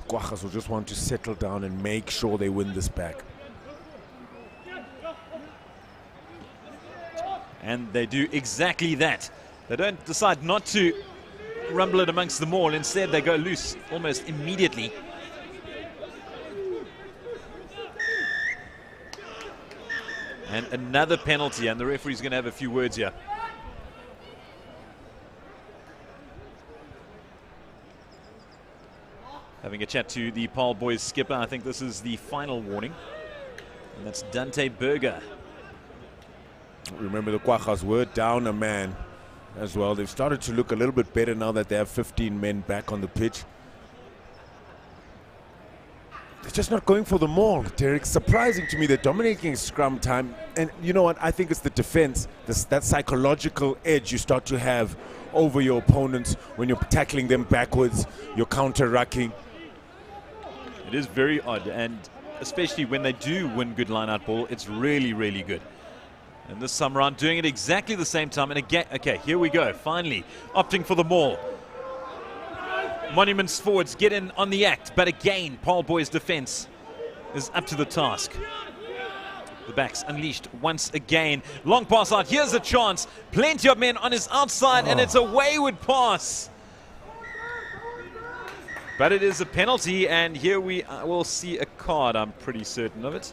Guajas will just want to settle down and make sure they win this back. And they do exactly that. They don't decide not to rumble it amongst them all. Instead, they go loose almost immediately. And another penalty, and the referee's going to have a few words here. Having a chat to the Paarl boys skipper. I think this is the final warning. And that's Dante Berger. Remember, the Guajas were down a man as well. They've started to look a little bit better now that they have 15 men back on the pitch. They're just not going for the maul, Derek. Surprising to me. They're dominating scrum time. And you know what? I think it's the defense, that psychological edge you start to have over your opponents when you're tackling them backwards, you're counter-rucking. It is very odd, and especially when they do win good line-out ball, it's really, really good. And this time around, doing it exactly the same time. And again, okay, here we go. Finally, opting for the maul. Monument's forwards get in on the act, but again, Paarl boys' defense is up to the task. The backs unleashed once again. Long pass out. Here's a chance. Plenty of men on his outside, and it's a wayward pass. But it is a penalty, and here we will see a card. I'm pretty certain of it.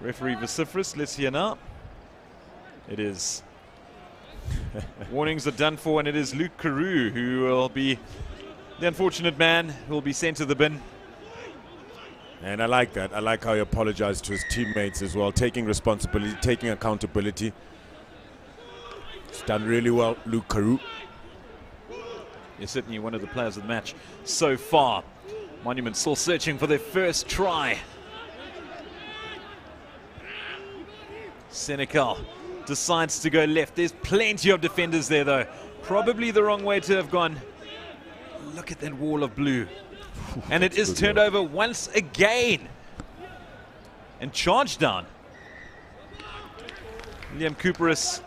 Referee vociferous. Let's hear now. It is. Warnings are done for, and it is Luke CAREW who will be the unfortunate man who will be sent to the bin. And I like that. I like how he apologized to his teammates as well, taking responsibility, taking accountability. It's done really well, Luke CAREW. He's certainly one of the players of the match so far. Monument still searching for their first try. Senecal decides to go left. There's plenty of defenders there, though. Probably the wrong way to have gone. Look at that wall of blue. And it is turned over once again. And charged down. Liam Cooperis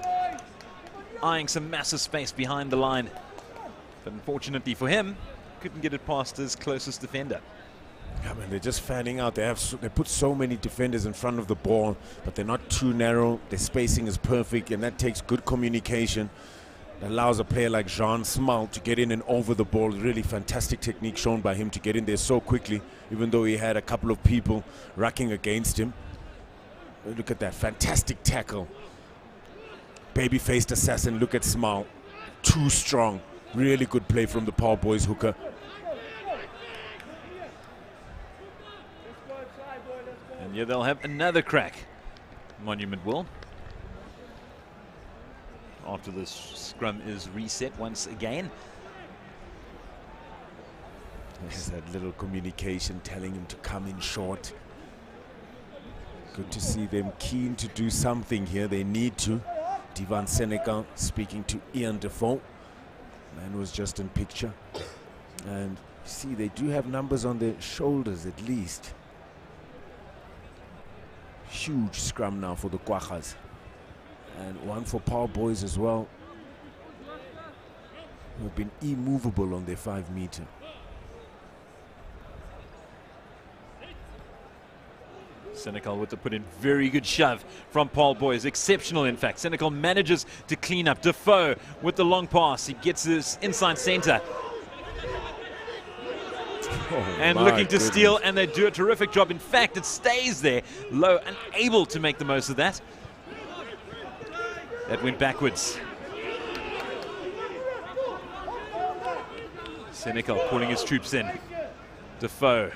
eyeing some massive space behind the line. But unfortunately for him, couldn't get it past his closest defender. Yeah, man, they're just fanning out. They put so many defenders in front of the ball, but they're not too narrow. Their spacing is perfect, and that takes good communication. It allows a player like Jean Smal to get in and over the ball. Really fantastic technique shown by him to get in there so quickly, even though he had a couple of people racking against him. Look at that, fantastic tackle. Baby-faced assassin, look at Smal. Too strong. Really good play from the Paarl boys hooker. And yeah, they'll have another crack. Monument will. After this scrum is reset once again. There's that little communication telling him to come in short. Good to see them keen to do something here. They need to. Divan Senegal speaking to Ian Defoe. Man was just in picture. And see, they do have numbers on their shoulders at least. Huge scrum now for the Kwachas. And one for Paarl boys as well, who have been immovable on their 5 meter. Senegal with the put in very good shove from Paarl boys. Exceptional, in fact. Senegal manages to clean up. Defoe with the long pass. He gets this inside center. And looking to steal, and they do a terrific job. In fact, it stays there. Low, unable to make the most of that. That went backwards. Senegal calling his troops in. Defoe,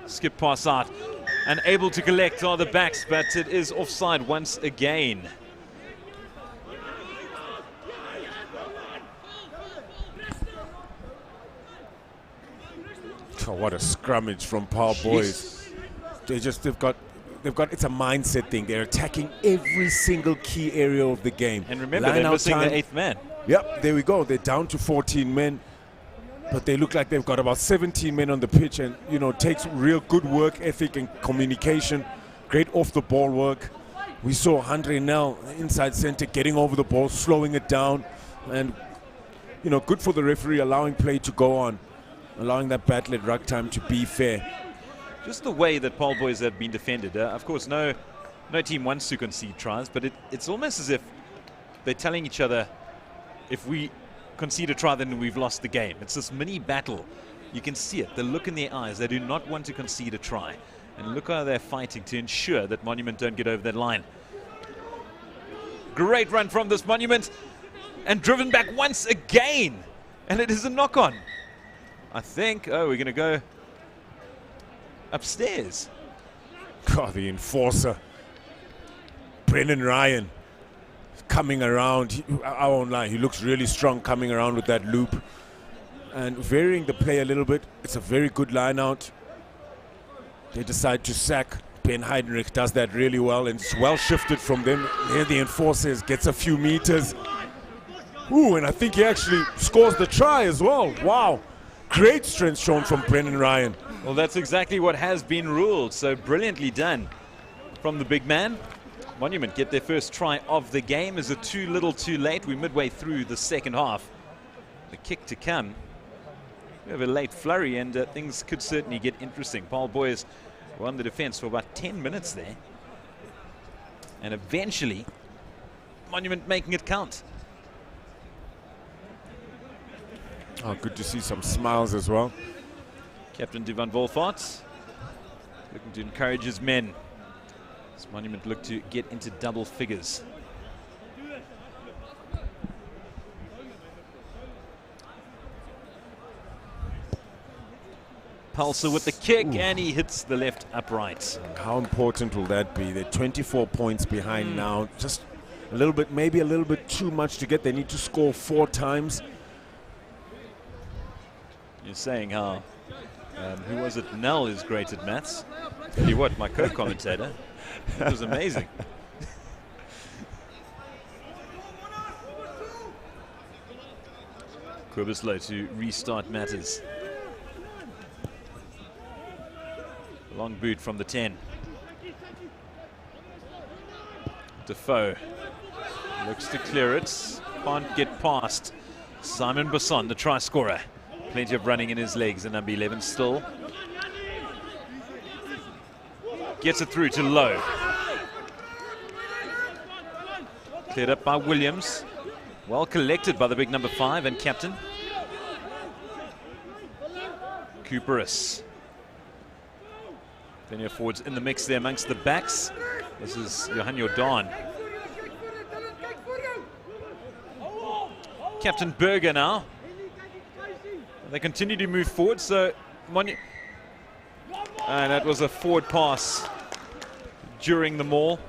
skip pass out. Unable to collect are the backs, but it is offside once again. Oh, what a scrummage from Paarl boys. They've got, it's a mindset thing. They're attacking every single key area of the game. And remember, they're missing the 8th man. Yep, there we go. They're down to 14 men. But they look like they've got about 17 men on the pitch, and you know, it takes real good work ethic and communication, great off the ball work. We saw HANDRE now inside center getting over the ball, slowing it down, and you know, good for the referee allowing play to go on, allowing that battle at ruck time to be fair. Just the way that Paarl boys have been defended. Of course, no team wants to concede tries, but it's almost as if they're telling each other, if we concede a try, then we've lost the game. It's this mini battle. You can see it, the look in their eyes. They do not want to concede a try. And look how they're fighting to ensure that Monument don't get over that line. Great run from this Monument, and driven back once again. And it is a knock-on. I think, oh, we're going to go upstairs. God, the enforcer. Brennan Ryan. Coming around, I won't lie, he looks really strong coming around with that loop and varying the play a little bit. It's a very good line out. They decide to sack. Ben Heidenreich does that really well, and it's well shifted from them. Here the enforcer gets a few meters. Ooh, and I think he actually scores the try as well. Wow, great strength shown from Brennan Ryan. Well, that's exactly what has been ruled, so brilliantly done from the big man. Monument get their first try of the game. Is it too little too late? We're midway through the second half. The kick to come. We have a late flurry, and things could certainly get interesting. Paarl boys were on the defense for about 10 minutes there. And eventually, Monument making it count. Oh, good to see some smiles as well. Captain Divan Wolfart looking to encourage his men. This Monument look to get into double figures. Pulsar with the kick, and he hits the left upright. How important will that be? They're 24 points behind now. Just a little bit, maybe a little bit too much to get. They need to score 4 times. You're saying how, who was it? Nell is great at maths. Tell you what, my co-commentator. It was amazing. COBUS low to restart matters. Long boot from the 10. Defoe looks to clear it. can't get past Simon BASSON, the try scorer. Plenty of running in his legs, and number 11 still. Gets it through to LOUW. Cleared up by Williams. Well collected by the big number 5 and captain. Cooperis. Plenty of forwards in the mix there amongst the backs. This is Johan Jordan. Captain Burger now. They continue to move forward, so and that was a forward pass during the maul,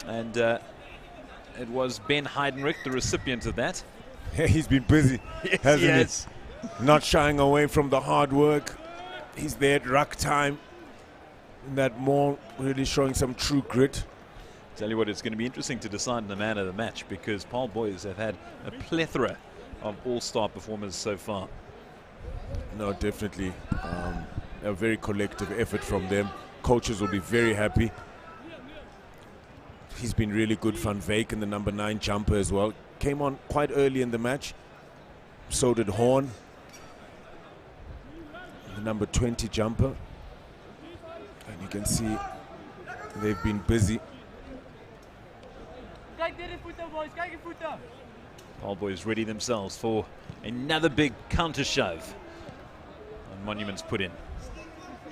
and it was Ben Heidenreich, the recipient of that. Yeah, he's been busy, hasn't Yes. he? Not shying away from the hard work. He's there at ruck time. In that maul, really showing some true grit. Tell you what, it's going to be interesting to decide the man of the match, because Paarl boys have had a plethora of all-star performers so far. No, definitely. A very collective effort from them. Coaches will be very happy. He's been really good. Van Wyk in the number 9 jumper as well. Came on quite early in the match. So did Horn, the number 20 jumper. And you can see they've been busy. Paarl boys ready themselves for another big counter shove. And Monument's put in.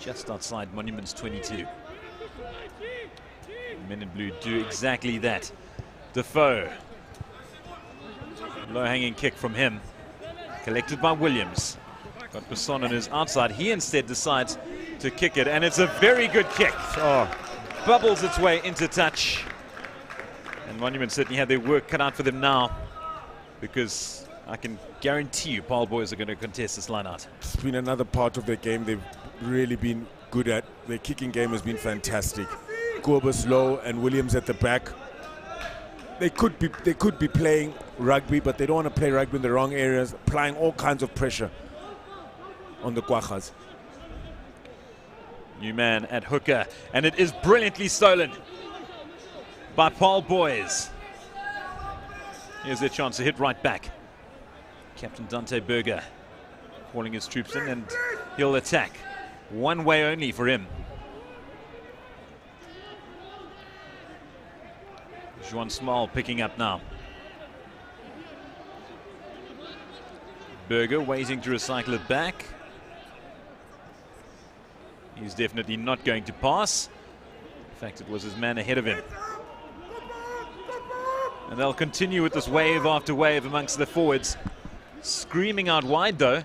Just outside Monument's 22. Men in blue do exactly that. Defoe. Low hanging kick from him. Collected by Williams. Got BASSON on his outside. He instead decides to kick it, and it's a very good kick. Oh, bubbles its way into touch. And Monument certainly had their work cut out for them now, because I can guarantee you Paarl boys are going to contest this line out. It's been another part of their game they've really been good at. Their kicking game has been fantastic. COBUS, LOUW, and Williams at the back. They could be playing rugby, but they don't want to play rugby in the wrong areas, applying all kinds of pressure on the Kwaggas. New man at hooker, and it is brilliantly stolen by Paarl boys. Here's their chance to hit right back. Captain Dante Burger calling his troops in, and he'll attack. One way only for him. Juan Small picking up now. Burger waiting to recycle it back. He's definitely not going to pass. In fact, it was his man ahead of him. And they'll continue with this wave after wave amongst the forwards. Screaming out wide though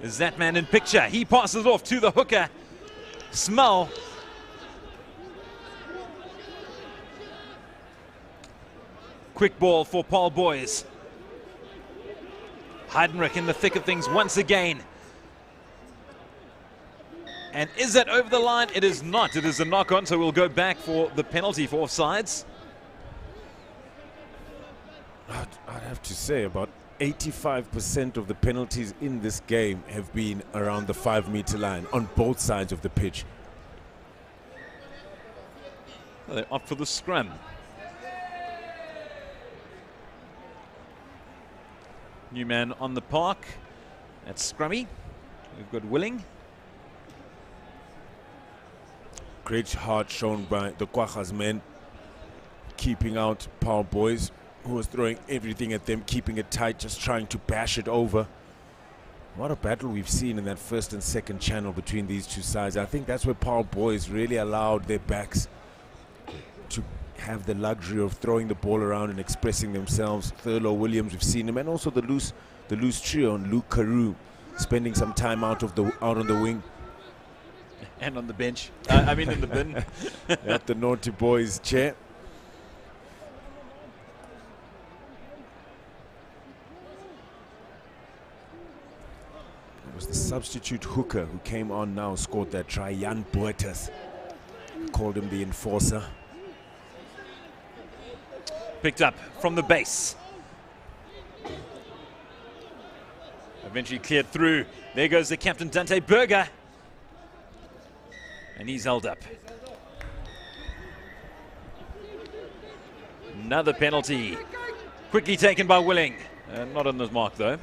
is that man in picture. He passes it off to the hooker, Small. Quick ball for Paarl boys. Heidenreich in the thick of things once again. And is that over the line? It is not. It is a knock on, so we'll go back for the penalty for offsides. I'd have to say about 85% of the penalties in this game have been around the 5-meter line on both sides of the pitch. Well, they opt for the scrum. New man on the park. That's Scrummy. We've got Willing. Great heart shown by the Kwaggas men, keeping out Paarl boys, who was throwing everything at them, keeping it tight, just trying to bash it over. What a battle we've seen in that first and second channel between these two sides. I think that's where Paarl boys really allowed their backs to have the luxury of throwing the ball around and expressing themselves. THURLON, Williams, we've seen him, and also the loose trio on CAREW, spending some time out on the wing. And on the bench. I mean in the bin. At the naughty boys chair. It was the substitute hooker who came on now, scored that try. Jan Boertes called him the enforcer. Picked up from the base. Eventually cleared through. There goes the captain, Dante Burger. And he's held up. Another penalty. Quickly taken by Willing. Not on this mark though.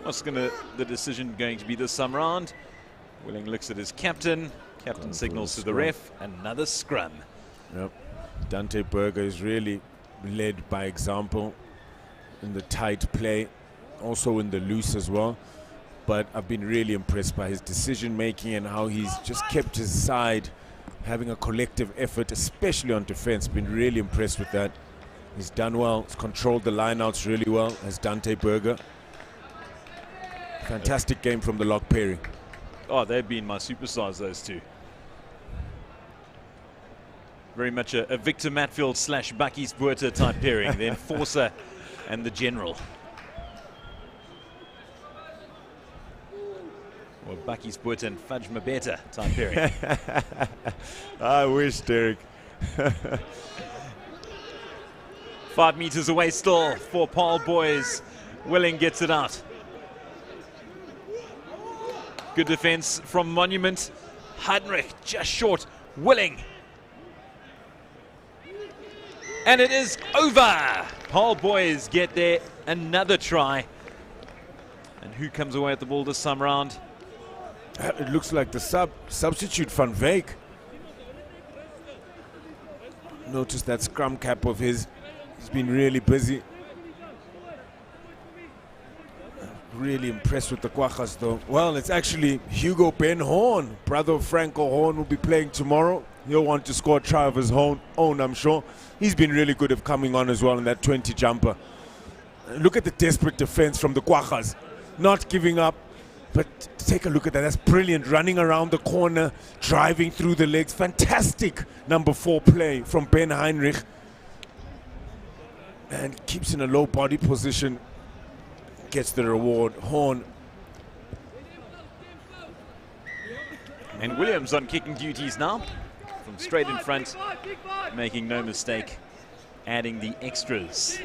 What's the decision going to be this some round? Willing looks at his captain. Captain signals to the ref. Another scrum. Yep. Dante Berger is really led by example in the tight play, also in the loose as well. But I've been really impressed by his decision making and how he's just kept his side having a collective effort, especially on defense. Been really impressed with that. He's done well. He's controlled the lineouts really well as Dante Berger. Fantastic game from the lock pairing. Oh, they've been my superstars, those two. Very much a Victor Matfield / Bakkies Botha type pairing, the enforcer and the general. Or Bakkies Botha and Fudge Mabeta type pairing. I wish, Derek. 5 meters away still for Paarl boys. Willing gets it out. Good defense from Monument. HANDRE just short. Willing. And it is over. Paarl boys get there. Another try. And who comes away with the ball this time round? It looks like the substitute Van Wyk. Notice that scrum cap of his. He's been really busy. Really impressed with the Kwaggas though. Well, it's actually Hugo Ben Horn, brother of Franco Horn, will be playing tomorrow. He'll want to score a try of his own, I'm sure. He's been really good at coming on as well in that 20 jumper. Look at the desperate defense from the Kwaggas. Not giving up, but take a look at that. That's brilliant. Running around the corner, driving through the legs. Fantastic number 4 play from Ben Heinrich. And keeps in a low body position. Gets the reward. Horn. And Williams on kicking duties now. From straight in front. Making no mistake. Adding the extras.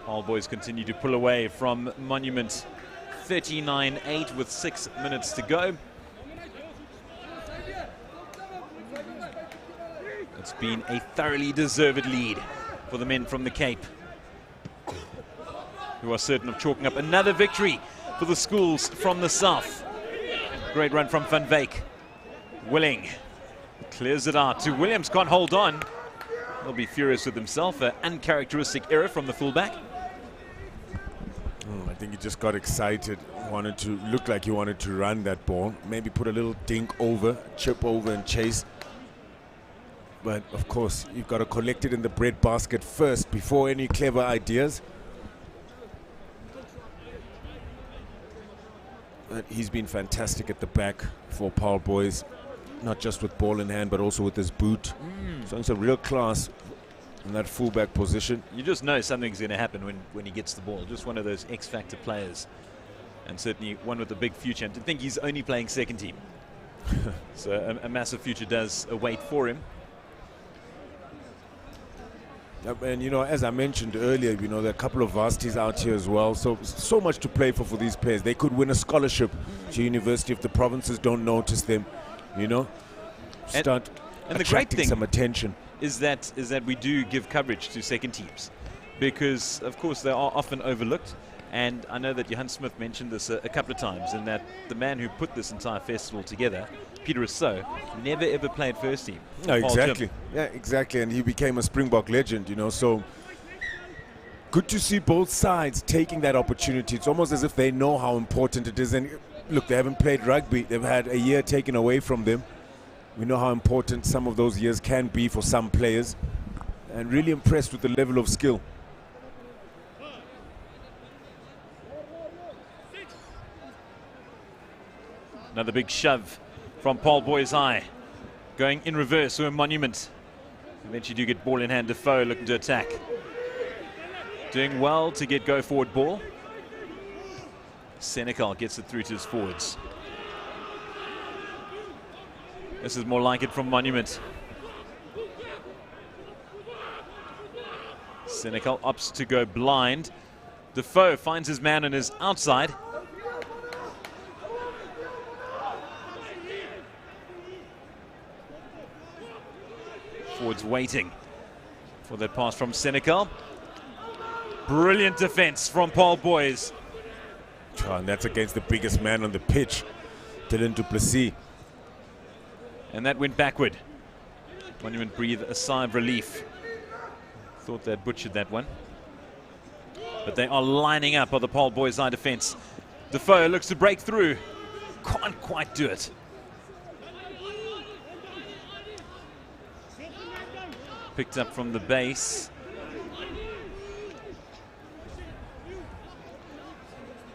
All boys continue to pull away from Monument. 39-8 with 6 minutes to go. It's been a thoroughly deserved lead for the men from the Cape, who are certain of chalking up another victory for the schools from the south. Great run from Van Wyk. Willing clears it out to Williams, can't hold on. He'll be furious with himself. An uncharacteristic error from the fullback. I think he just got excited, wanted to look like he wanted to run that ball, maybe put a little dink over, chip over and chase. But of course, you've got to collect it in the bread basket first before any clever ideas. But he's been fantastic at the back for Paarl boys, not just with ball in hand, but also with his boot. So it's a real class in that fullback position. You just know something's going to happen when he gets the ball. Just one of those X-factor players, and certainly one with a big future. And to think he's only playing second team, so a massive future does await for him. And, you know, as I mentioned earlier, you know, there are a couple of varsities out here as well. So much to play for these players. They could win a scholarship to university if the provinces don't notice them, you know. Start and the great attracting thing some attention. Is that we do give coverage to second teams, because, of course, they are often overlooked. And I know that Johan Smith mentioned this a couple of times, and that the man who put this entire festival together, Peter Rousseau, never ever played first team. No, exactly. Yeah, exactly. And he became a Springbok legend, you know. So good to see both sides taking that opportunity. It's almost as if they know how important it is. And look, they haven't played rugby. They've had a year taken away from them. We know how important some of those years can be for some players. And really impressed with the level of skill. Another big shove from Paarl boys' eye. Going in reverse to a Monument. Eventually do get ball in hand. Defoe looking to attack. Doing well to get go forward ball. Senekal gets it through to his forwards. This is more like it from Monument. Senekal opts to go blind. Defoe finds his man on his outside. Forwards waiting for that pass from Senegal. Brilliant defense from Paarl boys. Oh, and that's against the biggest man on the pitch, Dylan du Plessis. And that went backward. Monument breathed a sigh of relief. Thought they'd butchered that one. But they are lining up on the Paarl boys' side defense. Defoe looks to break through. Can't quite do it. Picked up from the base.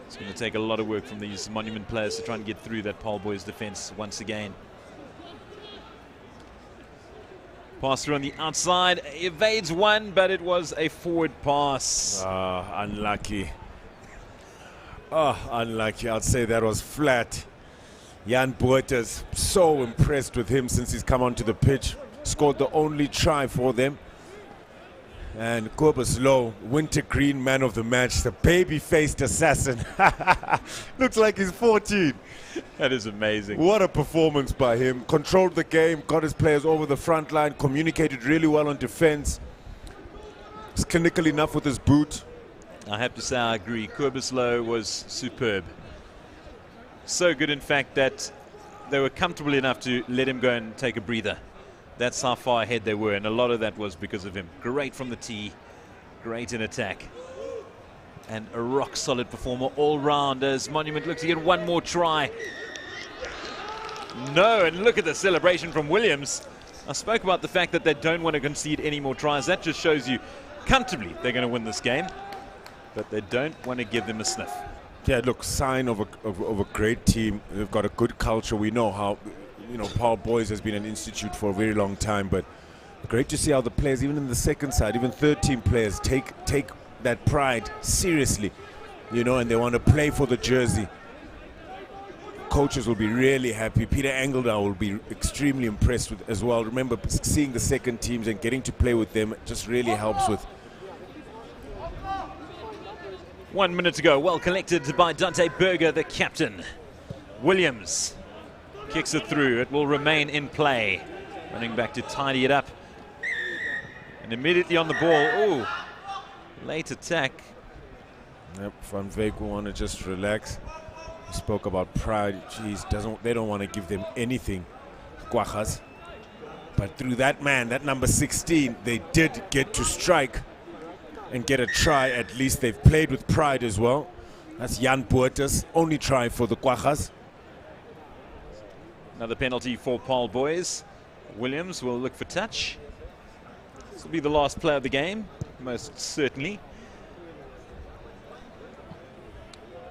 It's going to take a lot of work from these Monument players to try and get through that Paarl boys' defense once again. Pass through on the outside, evades one, but it was a forward pass. Unlucky. Oh, unlucky. I'd say that was flat. Jan Boerters, so impressed with him since he's come onto the pitch. Scored the only try for them. And COBUS LOUW, wintergreen man of the match, the baby-faced assassin. Looks like he's 14. That is amazing. What a performance by him. Controlled the game, got his players over the front line, communicated really well on defense. He's clinical enough with his boot. I have to say I agree. COBUS LOUW was superb. So good, in fact, that they were comfortable enough to let him go and take a breather. That's how far ahead they were, and a lot of that was because of him. Great from the tee, great in attack. And a rock-solid performer all round as Monument looks to get one more try. No, and look at the celebration from Williams. I spoke about the fact that they don't want to concede any more tries. That just shows you comfortably they're going to win this game, but they don't want to give them a sniff. Yeah, look, sign of a great team. They've got a good culture. We know how, you know, Paarl boys has been an institute for a very long time, but great to see how the players, even in the second side, even third team players, take that pride seriously, you know, and they want to play for the jersey. Coaches will be really happy. Peter Engeldow will be extremely impressed with as well. Remember, seeing the second teams and getting to play with them just really helps with. 1 minute to go. Well collected by Dante Berger, the captain. Williams kicks it through. It will remain in play. Running back to tidy it up. And immediately on the ball. Ooh, late attack. Yep, Van Veek will want to just relax. We spoke about pride. Jeez, they don't want to give them anything, Guajas. But through that man, that number 16, they did get to strike and get a try. At least they've played with pride as well. That's Jan Boerters, only try for the Guajas. Another penalty for Paarl boys. Williams will look for touch. This will be the last play of the game, most certainly.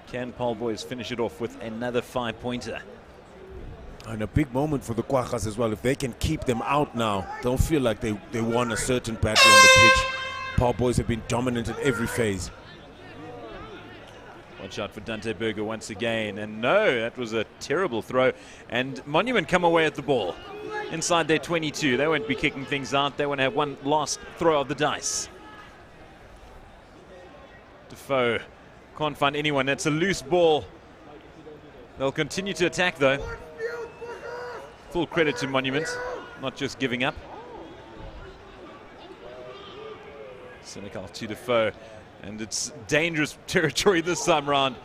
Can Paarl boys finish it off with another 5-pointer? And a big moment for the Guajas as well. If they can keep them out now, they'll feel like they won a certain battle on the pitch. Paarl boys have been dominant in every phase. Watch out for Dante Berger once again. And no, that was a terrible throw. And Monument come away at the ball. Inside their 22. They won't be kicking things out. They want to have one last throw of the dice. Defoe can't find anyone. It's a loose ball. They'll continue to attack though. Full credit to Monument, not just giving up. Senegal to Defoe, and it's dangerous territory this time round.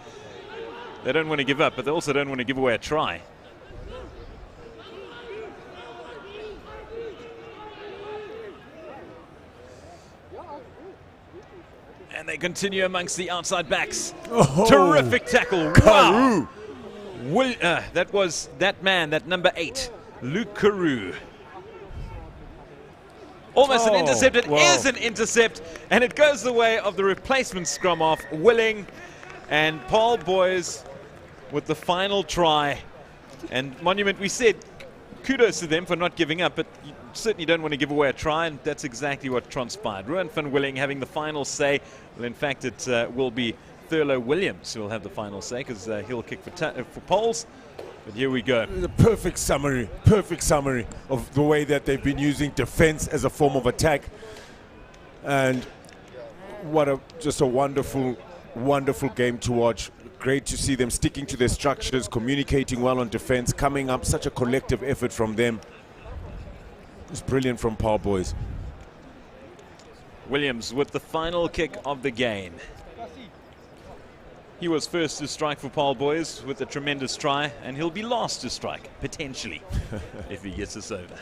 They don't want to give up, but they also don't want to give away a try. And they continue amongst the outside backs. Oh, terrific tackle. CAREW. Wow. That was that man, that number 8, Luke CAREW. Almost an intercept. It is an intercept, and it goes the way of the replacement scrum half, Willing. And Paarl boys with the final try. And Monument, we said kudos to them for not giving up, but you certainly don't want to give away a try, and that's exactly what transpired. Ruan van Willing having the final say. Well, in fact, it will be THURLON Williams who will have the final say, because he'll kick for Pauls. But here we go. The perfect summary of the way that they've been using defense as a form of attack. And what just a wonderful, wonderful game to watch. Great to see them sticking to their structures, communicating well on defense, coming up, such a collective effort from them. It's brilliant from Paarl boys. Williams with the final kick of the game. He was first to strike for Paarl boys with a tremendous try, and he'll be last to strike, potentially, if he gets us over.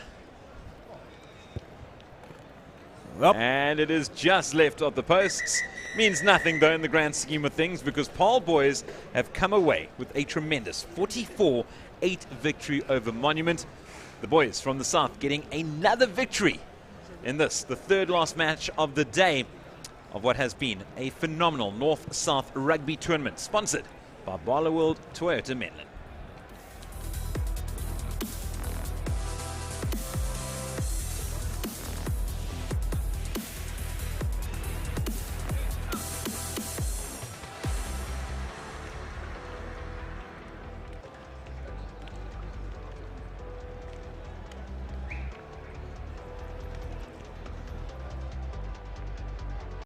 Yep. And it is just left of the posts. Means nothing, though, in the grand scheme of things, because Paarl boys have come away with a tremendous 44-8 victory over Monument. The boys from the south getting another victory in this, the third last match of the day of what has been a phenomenal North-South rugby tournament, sponsored by Barloworld Toyota Menlyn.